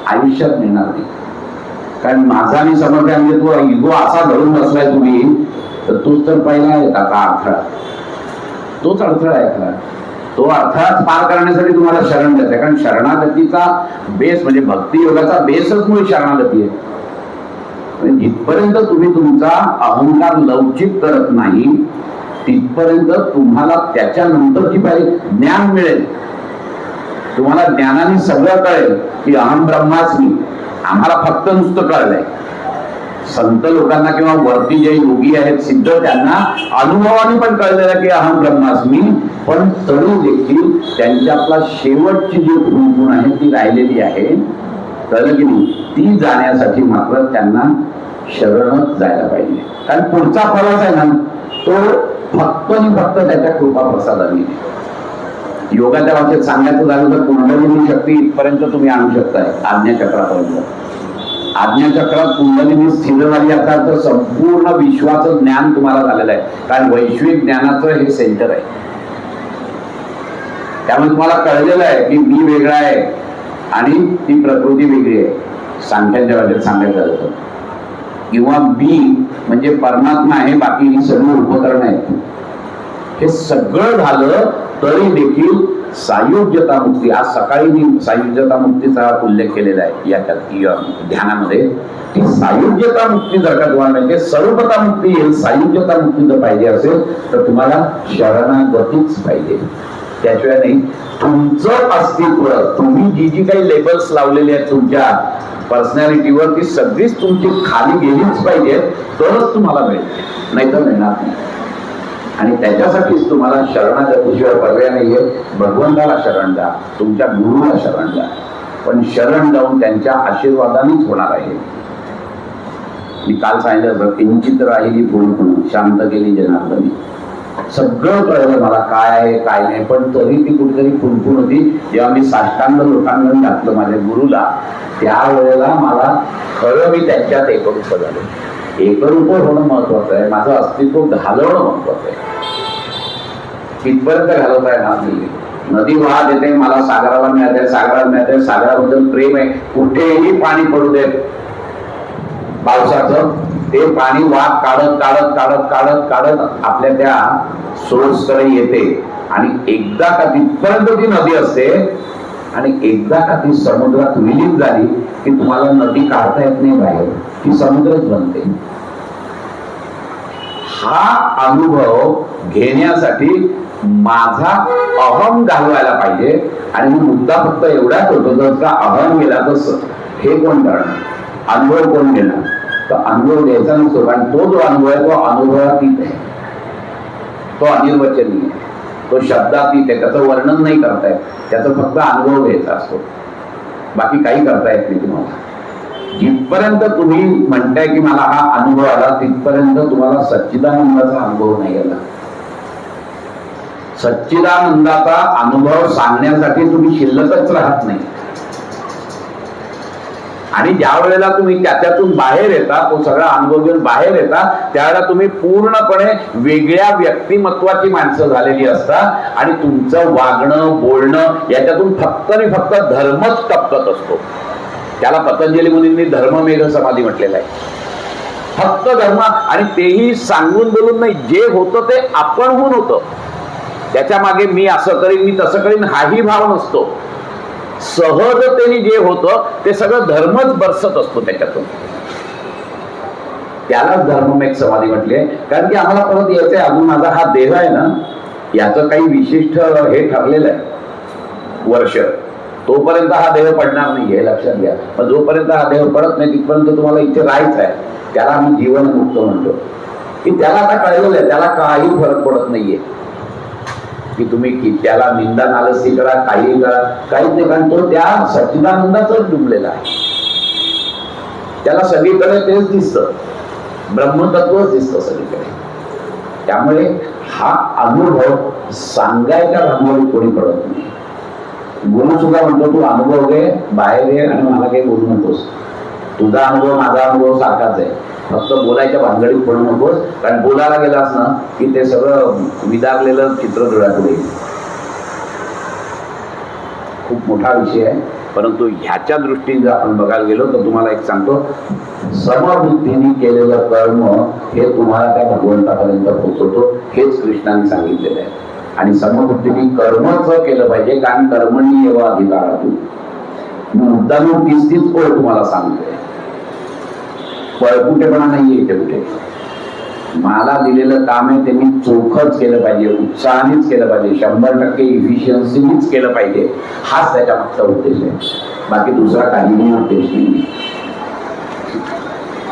आयुष्यात मिळणार नाही. कारण माझा मी समर्थ आहे म्हणजे तो इगो असा धरून बसलाय तुम्ही, तर तोच तर पहिला आहे का अडथळा? तोच अडथळा आहे का? तो अर्थात पार करण्यासाठी तुम्हाला शरण द्यायचं. कारण शरणागतीचा बेस म्हणजे भक्ती योगाचा बेसच मुळे शरणागती आहे. जिथपर्यंत तुम्ही तुमचा अहंकार लवचिक करत नाही तिथपर्यंत तुम्हाला त्याच्यानंतरची पाहिजे ज्ञान मिळेल. तुम्हाला ज्ञानाने सगळं कळेल की अहम ब्रह्मास्मी. आम्हाला फक्त नुसतं कळलंय. संत लोकांना किंवा वरती जे योगी आहेत सिद्ध, त्यांना अनुभवाने पण कळलेलं की अहम ब्रह्मास्मी. पण तरी देखील त्यांच्यातला शेवटची जी गुण आहे ती राहिलेली आहे. कळलं की नाही? ती जाण्यासाठी मात्र त्यांना शरणच जायला पाहिजे. कारण पुढचा फलच आहे ना तो फक्त आणि फक्त त्याच्या कृपा प्रसादाने. योगाच्या भाषेत सांगायचं झालं तर कुंडलिनी शक्ती इथपर्यंत तुम्ही आणू शकताय आज्ञाचक्रापर्यंत. आज्ञाचक्रात कुंडलिनी स्थिर झाली याचा अर्थ संपूर्ण विश्वाचं ज्ञान तुम्हाला झालेलं आहे. कारण वैश्विक ज्ञानाचं हे सेंटर आहे. त्यामुळे तुम्हाला कळलेलं आहे की मी वेगळा आहे आणि ती प्रकृती वेगळी आहे. सांख्यांच्या भाषेत सांगायचं झालं तर किंवा बी म्हणजे परमात्मा आहे, बाकी ही सगळी उपकरणं आहेत. हे सगळं झालं तरी देखील सायुज्यता मुक्ती, आज सकाळी मी सायुज्यता मुक्तीचा उल्लेख केलेला आहे या ध्यानामध्ये, की सायुज्यता मुक्ती जर का तुम्हाला म्हणजे सर्वता मुक्ती येईल, सायुज्यता मुक्ती जर पाहिजे असेल तर तुम्हाला शरणागतीच पाहिजे. त्याशिवाय नाही. तुमचं अस्तित्व, तुम्ही जी जी काही लेबल्स लावलेली आहेत तुमच्या पर्सनॅलिटीवर, ती सगळीच तुमची खाली गेलीच पाहिजे, तरच तुम्हाला मिळेल, नाही तर मिळणार नाही. आणि त्याच्यासाठीच तुम्हाला शरणागतीशिवाय पर्याय नाहीये. भगवंताला शरण द्या, तुमच्या गुरुला शरण द्या, पण शरण जाऊन त्यांच्या आशीर्वादानेच होणार आहे. मी काल सांगितलं, किंचित राहिली फुलफुल शांत केली जनार्दनी. सगळं कळलं मला काय आहे काय नाही, पण तरी ती कुठेतरी फुलफुल होती. जेव्हा मी साष्टांग लोटांगण घातलं माझ्या गुरुला, त्यावेळेला मला खरं मी त्यांच्यात एकरूप झालो. एकरूप होणं महत्वाचं आहे, माझं अस्तित्व घालवणं महत्वाचं आहे. कितपर्यंत घालवता येणार नाही. नदी वाहत येते, मला सागराला मिळते, सागराला मिळते, सागराबद्दल प्रेम आहे, कुठेही पाणी पडू दे पावसाचं, ते पाणी वाट काढत काढत काढत काढत काढत आपल्या त्या सोर्स कडे येते. आणि एकदा का तिथपर्यंत ती नदी असते, आणि एकदा का ती समुद्रात विलीन झाली की तुम्हाला नदी काढता येत नाही बाहेर, ती समुद्रच बनते. हा अनुभव घेण्यासाठी माझा अहम घालवायला पाहिजे. आणि मी मुद्दा फक्त एवढाच होतो, जर का अहम गेला तर हे कोण करणार, अनुभव कोण घेणार. तर अनुभव द्यायचा नसतो, कारण तो जो अनुभव आहे तो अनुभवातीत आहे, तो अनिर्वचनीय आहे, तो शब्दातीत आहे, त्याचं वर्णन नाही करता येत, त्याचा फक्त अनुभव घ्यायचा असतो, बाकी काही करता येत नाही तुम्हाला. जिथपर्यंत तुम्ही म्हणताय की मला हा अनुभव आला, तिथपर्यंत तुम्हाला सच्चिदानंदाचा अनुभव नाही आला. सच्चिदानंदाचा अनुभव सांगण्यासाठी तुम्ही शिल्लकच राहत नाही. आणि ज्या वेळेला तुम्ही त्याच्यातून बाहेर येता, तो सगळा अनुभव घेऊन बाहेर येता, त्यावेळेला तुम्ही पूर्णपणे वेगळ्या व्यक्तिमत्वाची माणसं झालेली असतात. आणि तुमचं वागणं बोलणं याच्यातून फक्त आणि फक्त धर्मच टपकत असतो. त्याला पतंजली मुनींनी धर्ममेघ समाधी म्हटलेला आहे. फक्त धर्म, आणि तेही सांगून बोलून नाही, जे होतं ते आपणहून होतं. त्याच्या मागे मी असं करीन, मी तसं करीन हाही भाव नसतो. सहजतेने जे होतं ते सगळं धर्मच बरसत असतो त्याच्यातून. त्यालाच धर्ममेघ समाधी म्हटले. कारण की आम्हाला परत यायचंय, अजून माझा हा देह आहे ना, याचं काही विशिष्ट हे ठरलेलं आहे वर्ष, तोपर्यंत हा देह पडणार नाही, हे लक्षात घ्या. पण जोपर्यंत हा देह पडत नाही तिथपर्यंत तुम्हाला इथे राहायचं आहे. त्याला आम्ही जीवनमुक्त म्हणतो. की त्याला आता कळलेलं आहे, त्याला काही फरक पडत नाहीये की तुम्ही त्याला निंदा नालस्ती करा, काही करा, काहीच नाही. कारण तो त्या सच्चिदानंदातच डुबलेला आहे. त्याला सगळीकडे तेच दिसतं, ब्रह्मतत्वच दिसतं सगळीकडे. त्यामुळे हा अनुभव सांगायच्या भानगडीत कोणी पडत नाही. गुरु सुद्धा म्हणतो, तू अनुभव घे, बाहेर ये आणि मला काही बोलू नकोस. तुझा अनुभव माझा अनुभव सारखाच आहे, फक्त बोलायच्या भानगडीत पडू नकोस. कारण बोलायला गेलास ना की ते सगळं विदारलेलं चित्र डोळ्यापुढे येईल. खूप मोठा विषय आहे, परंतु ह्याच्या दृष्टीने जर आपण बघायला गेलो तर तुम्हाला एक सांगतो, समबुद्धीने केलेलं कर्म हे तुम्हाला त्या भगवंतापर्यंत पोहोचवतो, हेच कृष्णाने सांगितलेलं आहे. आणि समबुद्धीने कर्मच केलं पाहिजे, कारण कर्मणी एवढा अधिकार मुद्दाम तीच ओळ तुम्हाला सांगतोय. पळकुटेपणा नाहीये इथे कुठे. मला दिलेलं काम आहे ते मी चोखच केलं पाहिजे, उत्साहानेच केलं पाहिजे, 100% इफिशियन्सीनीच केलं पाहिजे. हाच त्याच्या मागचा उद्देश आहे, बाकी दुसरा काहीही उद्देश नाही.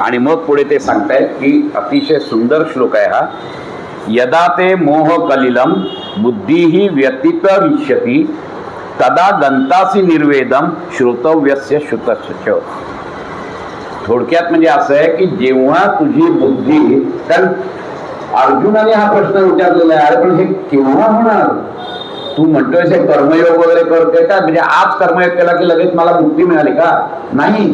आणि मग पुढे ते सांगतायत की अतिशय सुंदर श्लोक आहे हा. यदा ते मोह कलिलम बुद्धी व्यतितरिष्यति तदा गंतासी निर्वेदम श्रोतव्यस्य श्रुतस्य. थोडक्यात म्हणजे असं आहे की जेव्हा तुझी बुद्धी, कारण अर्जुनाने हा प्रश्न विचारलेला आहे, अरे पण हे केव्हा होणार? तू म्हणतोय हे कर्मयोग वगैरे करते का, म्हणजे आज कर्मयोग केला की लगेच मला मुक्ती मिळाली का? नाही,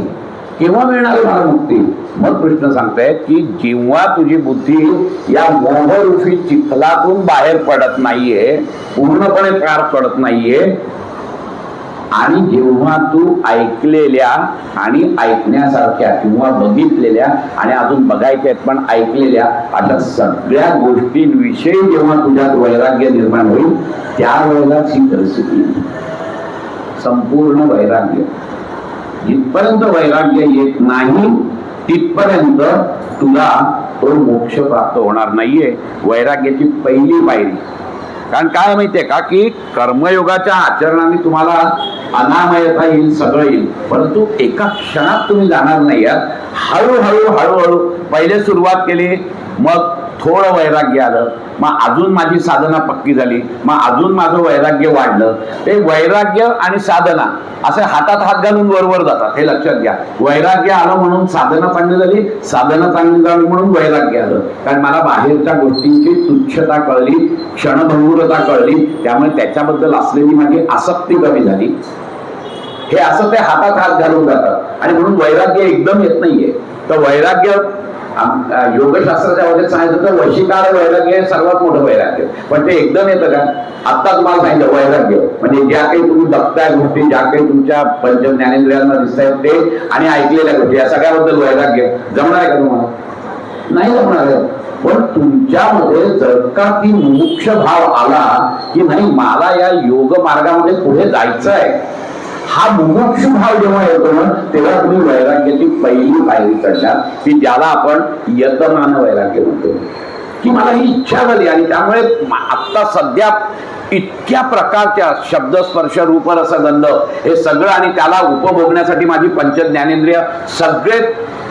केव्हा मिळणार मला मुक्ती? मग कृष्ण सांगतायत की जेव्हा तुझी बुद्धी या मोहरूपी चिखलातून बाहेर पडत नाहीये, पूर्णपणे पार पडत नाहीये, आणि जेव्हा तू ऐकलेल्या आणि ऐकण्यासारख्या किंवा बघितलेल्या आणि अजून बघायच्या आहेत पण ऐकलेल्या अशा सगळ्या गोष्टींविषयी जेव्हा तुझ्यात वैराग्य निर्माण होईल त्यावेळेलाच ही परिस्थिती येईल. संपूर्ण वैराग्य. जिथपर्यंत वैराग्य येत नाही तिथपर्यंत तुला तो मोक्ष प्राप्त होणार नाहीये. वैराग्याची पहिली पायरी. कारण काय माहितीये का की कर्मयोगाच्या आचरणाने तुम्हाला अनामयता येईल, सगळं येईल, परंतु एका क्षणात तुम्ही जाणार नाही आहात. हळूहळू हळूहळू पहिले सुरुवात केली, मग थोडं वैराग्य आलं, मग अजून माझी साधना पक्की झाली, मग अजून माझं वैराग्य वाढलं. ते वैराग्य आणि साधना असे हातात हात घालून वरवर जातात, हे लक्षात घ्या. वैराग्य आलं म्हणून साधना चांगली झाली, साधना चांगली झाली म्हणून वैराग्य आलं. कारण मला बाहेरच्या गोष्टींची तुच्छता कळली, क्षणभंगुरता कळली, त्यामुळे त्याच्याबद्दल असलेली माझी आसक्ती कमी झाली. हे असं ते हातात हात घालून जातात आणि म्हणून वैराग्य एकदम येत नाहीये. तर वैराग्य योगशास्त्राच्या मध्ये सांगितलं तर वशीकार वैराग्य हे सर्वात मोठं वैराग्य, पण ते एकदम येतं का? आता तुम्हाला सांगितलं वैराग्य म्हणजे ज्या काही तुम्ही बघताय गोष्टी, ज्या काही तुमच्या पंच ज्ञानेंद्रियांना दिसत आहेत ते आणि ऐकलेल्या गोष्टी, या सगळ्याबद्दल वैराग्य जमणार आहे का तुम्हाला? नाही जमणार आहे. पण तुमच्यामध्ये जर का ती मुमुक्ष भाव आला की नाही मला या योग मार्गामध्ये पुढे जायचं आहे, हा मुमुक्ष भाव जेव्हा येतो ना तेव्हा तुम्ही वैराग्याची पहिली पायरी चढणार, की ज्याला आपण यतमान वैराग्य म्हणतो. की मला ही इच्छा झाली आणि त्यामुळे आता सध्या इतक्या प्रकारच्या शब्द स्पर्श रूप रस गंध हे सगळं आणि त्याला उपभोगण्यासाठी माझी पंच ज्ञानेंद्रिय सगळे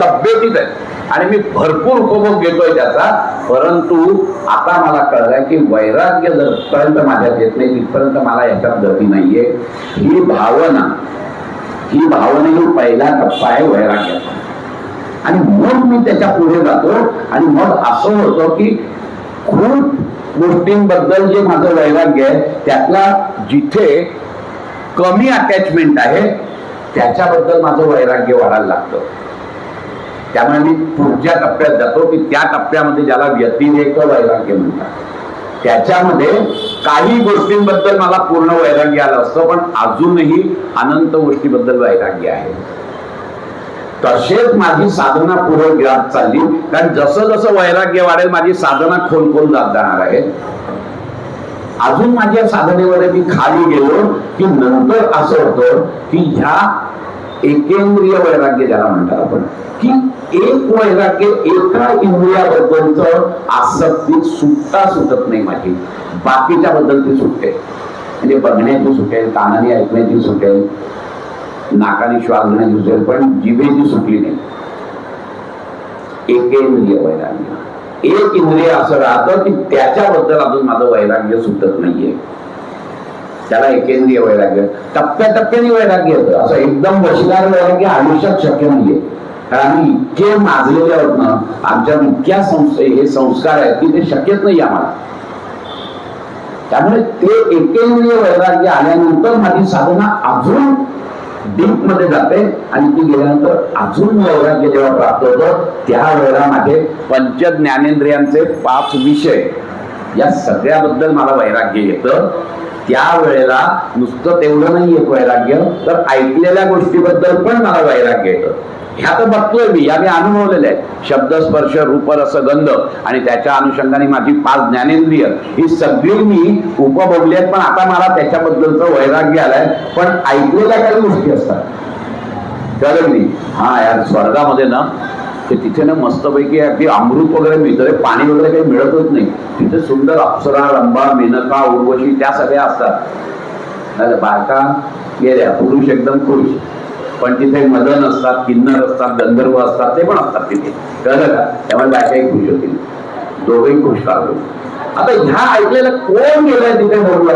तब्येतीत आहेत आणि मी भरपूर उपभोग घेतोय त्याचा. परंतु आता मला कळलंय की वैराग्य जरपर्यंत माझ्यात येत नाही तिथपर्यंत मला याच्यात गती नाहीये. ही भावना ही पहिला टप्पा आहे वैराग्याचा. आणि मग मी त्याच्या पुढे जातो आणि मग असं होतं की खूप गोष्टींबद्दल जे माझं वैराग्य आहे त्यातला जिथे कमी अटॅचमेंट आहे त्याच्याबद्दल माझं वैराग्य वाढायला लागतं. त्यामुळे मी पुढच्या टप्प्यात जातो की त्या टप्प्यामध्ये ज्याला व्यतिरेक वैराग्य म्हणतात, त्याच्यामध्ये काही गोष्टींबद्दल मला पूर्ण वैराग्य आलं असतं पण अजूनही अनंत गोष्टीबद्दल वैराग्य आहे. तसेच माझी साधना पुढे जात चालली, कारण जसं जसं वैराग्य वाढेल माझी साधना खोल जात जाणार आहे. अजून माझ्या साधनेमध्ये मी खाली गेलो की नंतर असं होतं की ह्या एकेंद्रिय वैराग्य ज्याला म्हणतात आपण, की एक वैराग्य एका इंद्रियाबद्दलच आसक्ती सुटत नाही माझी, बाकीच्या बद्दल ती सुटते. म्हणजे बघण्याची सुटेल, कानाने ऐकण्याची सुटेल, नाकाने श्वास घेण्याची सुटेल, पण जिभेची सुटली नाही. एकेंद्रिय वैराग्य. एक इंद्रिय असं राहतं की त्याच्याबद्दल अजून माझं वैराग्य सुटत नाहीये, त्याला एकेंद्रिय वैराग्य. टप्प्याटप्प्याने वैराग्य येतं, असं एकदम वशीकार वैराग्य आयुष्यात शक्य नाहीये. कारण आम्ही इतके माजलेले आहोत ना, आमच्या इतक्या हे संस्कार आहेत की ते शक्यच नाही आम्हाला. त्यामुळे ते एकेंद्रिय वैराग्य आल्यानंतर माझी साधना अजून डीप मध्ये जाते आणि ती गेल्यानंतर अजून वैराग्य जेव्हा प्राप्त होतं त्यावेळेला माझे पंच ज्ञानेंद्रियांचे 5 विषय या सगळ्याबद्दल मला वैराग्य येतं. त्यावेळेला नुसतं तेवढं नाही येत वैराग्य, तर ऐकलेल्या गोष्टीबद्दल पण मला वैराग्य येतं. ह्या तर बघतोय मी, या मी अनुभवलेल्या आहेत. शब्द स्पर्श रूप रस गंध आणि त्याच्या अनुषंगाने माझी 5 ज्ञानेंद्रिय ही सगळी मी उपभोगली आहेत, पण आता मला त्याच्याबद्दलचं वैराग्य आलंय. पण ऐकलेल्या काही गोष्टी असतात कळलं मी, हा यार स्वर्गामध्ये ना ते तिथे ना मस्तपैकी अगदी अमृत वगैरे मिळतं, पाणी वगैरे काही मिळतच नाही तिथे. सुंदर अप्सरा, रंभा, मेनका, उर्वशी त्या सगळ्या असतात. बायका गेल्या, पुरुष एकदम खुश, पण तिथे मदन असतात, किन्नर असतात, गंधर्व असतात, ते पण असतात तिथे कळलं का. त्यामुळे बायकाही खुश होतील, दोघेही खुश काढू. आता ह्या ऐकलेलं कोण गेलंय तिथे बोलला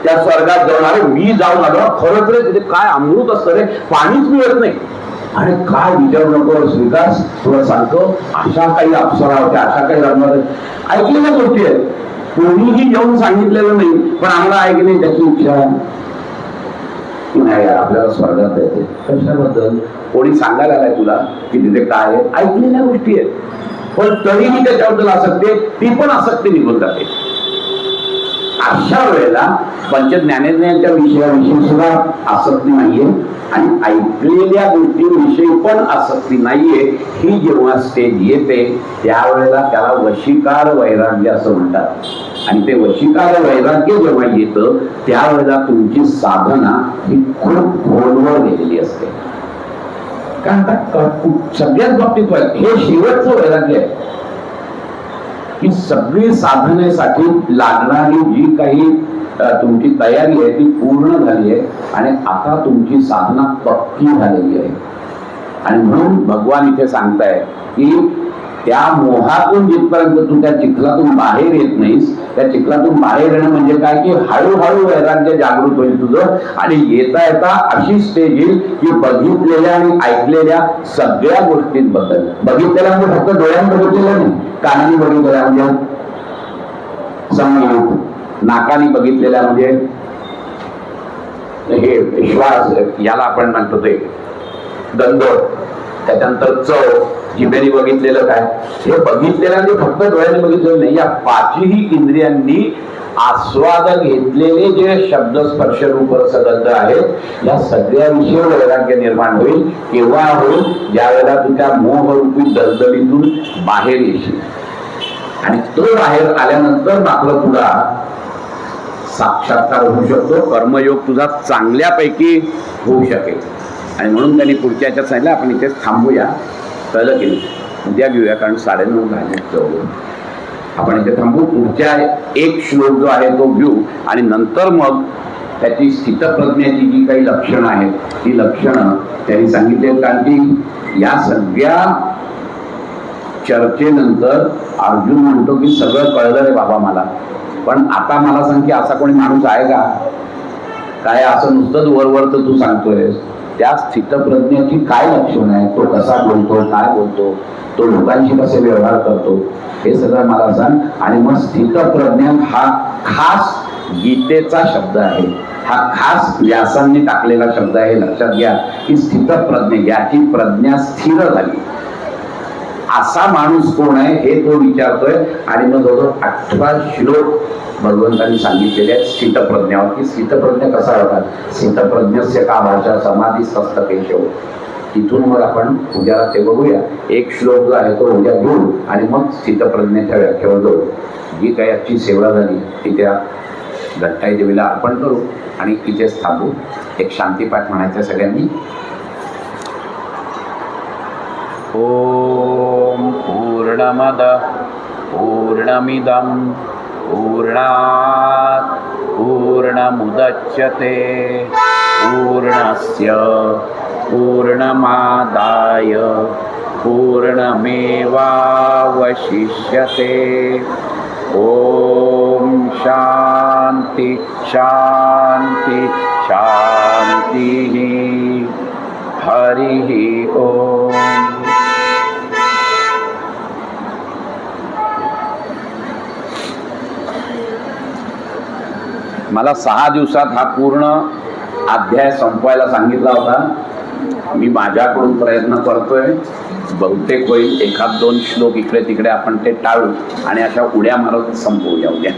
त्या स्वर्गात जाऊन? अरे मी जाऊन आलो, खरंच रे तिथे काय अमृत असतं रे, पाणीच मिळत नाही. आणि काय विचारू नको विकास, तुला सांगतो अशा काही अप्सरा होत्या, अशा काही रंग ऐकलेल्या गोष्टी आहेत. कोणीही येऊन सांगितलेलं नाही, पण आम्हाला ऐकणे त्याची इच्छा की नाही यार आपल्याला स्वर्गात जायचे. कशाबद्दल? कोणी सांगायला आलाय तुला की तिथे काय आहे? ऐकलेल्या गोष्टी आहेत, पण तरीही त्याच्याबद्दल आसक्ती, ती पण आसक्ती निघून जाते. अशा वेळेला पंच ज्ञानेंद्रियांच्या विषयाविषयी सुद्धा आसक्ती नाहीये आणि ऐकलेल्या गोष्टींविषयी पण आसक्ती नाहीये, ही जेव्हा स्टेज येते त्यावेळेला त्याला वशीकार वैराग्य असं म्हणतात. आणि ते वशीकार वैराग्य जेव्हा येतं त्यावेळेला तुमची साधना ही खूप खोलवर गेलेली असते. कारण सगळ्याच बाबतीत हे शेवटचं वैराग्य आहे की सगळी साधनेसाठी लागणारी जी काही तुमची तयारी आहे ती पूर्ण झाली आहे आणि आता तुमची साधना पक्की झालेली आहे. आणि म्हणून भगवान इथे सांगताय की त्या मोहातून जिथपर्यंत तू त्या चिखलातून बाहेर येत नाहीस, त्या चिखलातून बाहेर येणं म्हणजे काय की हळूहळू वैराग्य जागृत होईल तुझं आणि येता येता अशी स्टेज येईल की बघितलेल्या आणि ऐकलेल्या सगळ्या गोष्टीत बदल. बघितलेल्या म्हणजे फक्त डोळ्याने बघितलेलं नाही, कानाने बघितलेल्या म्हणजे संगीत, नाकाने बघितलेल्या म्हणजे हे श्वास, याला आपण म्हणतो ते गंध, त्याच्यानंतर चव, जिभेने बघितलेलं काय, हे बघितलेलं म्हणजे फक्त डोळ्याने बघितलेलं नाही, या पाचही इंद्रियांनी आस्वाद घेतलेले जे शब्द स्पर्श रूप रसगंध आहेत या सगळ्याविषयी वैराग्य निर्माण होईल. केव्हा होईल? ज्या वेळेला तू त्या मोहरूपी दलदलीतून बाहेर येशील आणि तो बाहेर आल्यानंतर मात्र तुला साक्षात्कार होऊ शकतो, कर्मयोग तुझा चांगल्यापैकी होऊ शकेल. आणि म्हणून त्यांनी पुढच्या याच्यात सांगितलं आपण इथेच थांबूया. कळलं की उद्या घेऊया, कारण 9:30 झाले. आपण इथे थांबू. पुढच्या एक श्लोक जो आहे तो घेऊ आणि नंतर मग त्याची स्थितप्रज्ञाची जी काही लक्षणं आहेत ती लक्षणं त्यांनी सांगितले. कारण की या सगळ्या चर्चेनंतर अर्जुन म्हणतो की सगळं कळलं रे बाबा मला, पण आता मला सांग की असा कोणी माणूस आहे का काय, असं नुसतंच वरवर तर तू सांगतोय. त्या स्थितप्रज्ञाची काय लक्षण आहे, तो कसा बोलतो, काय बोलतो, तो लोकांशी कसे व्यवहार करतो, हे सगळं मला सांग. आणि मग स्थितप्रज्ञ हा खास गीतेचा शब्द आहे, हा खास व्यासांनी टाकलेला शब्द आहे. लक्षात घ्या की स्थितप्रज्ञ, याची प्रज्ञा स्थिर झाली, असा माणूस कोण आहे हे तो विचारतोय. आणि मग जवळजवळ 18 श्लोक भगवंतांनी सांगितलेले आहेत स्थितप्रज्ञावर, की स्थितप्रज्ञ कसा होता. स्थितप्रज्ञस्य का भाषा समाधीस्थस्थ केशव. तिथून मग आपण उद्याला ते बघूया. एक श्लोक जो आहे तो उद्या घेऊ आणि मग स्थितप्रज्ञेच्या व्याख्येवर जाऊ. जी काही आजची सेवा झाली ती त्या घंटाई देवीला अर्पण करू आणि इथेच थांबू. एक शांतीपाठ म्हणायचा सगळ्यांनी. ओम पूर्णमद पूर्णमिदं पूर्णात् पूर्णमुदच्यते पूर्णस्य पूर्णमादाय पूर्णमेवावशिष्यते. ओम शांति शांति शांति. हरि ओम. मला 6 दिवसात हा पूर्ण अध्याय संपवायला सांगितला होता. मी माझ्याकडून प्रयत्न करतोय, बहुतेक होईल. 1-2 श्लोक इकडे तिकडे आपण ते टाळू आणि अशा उड्या मारत संपवूया उद्या.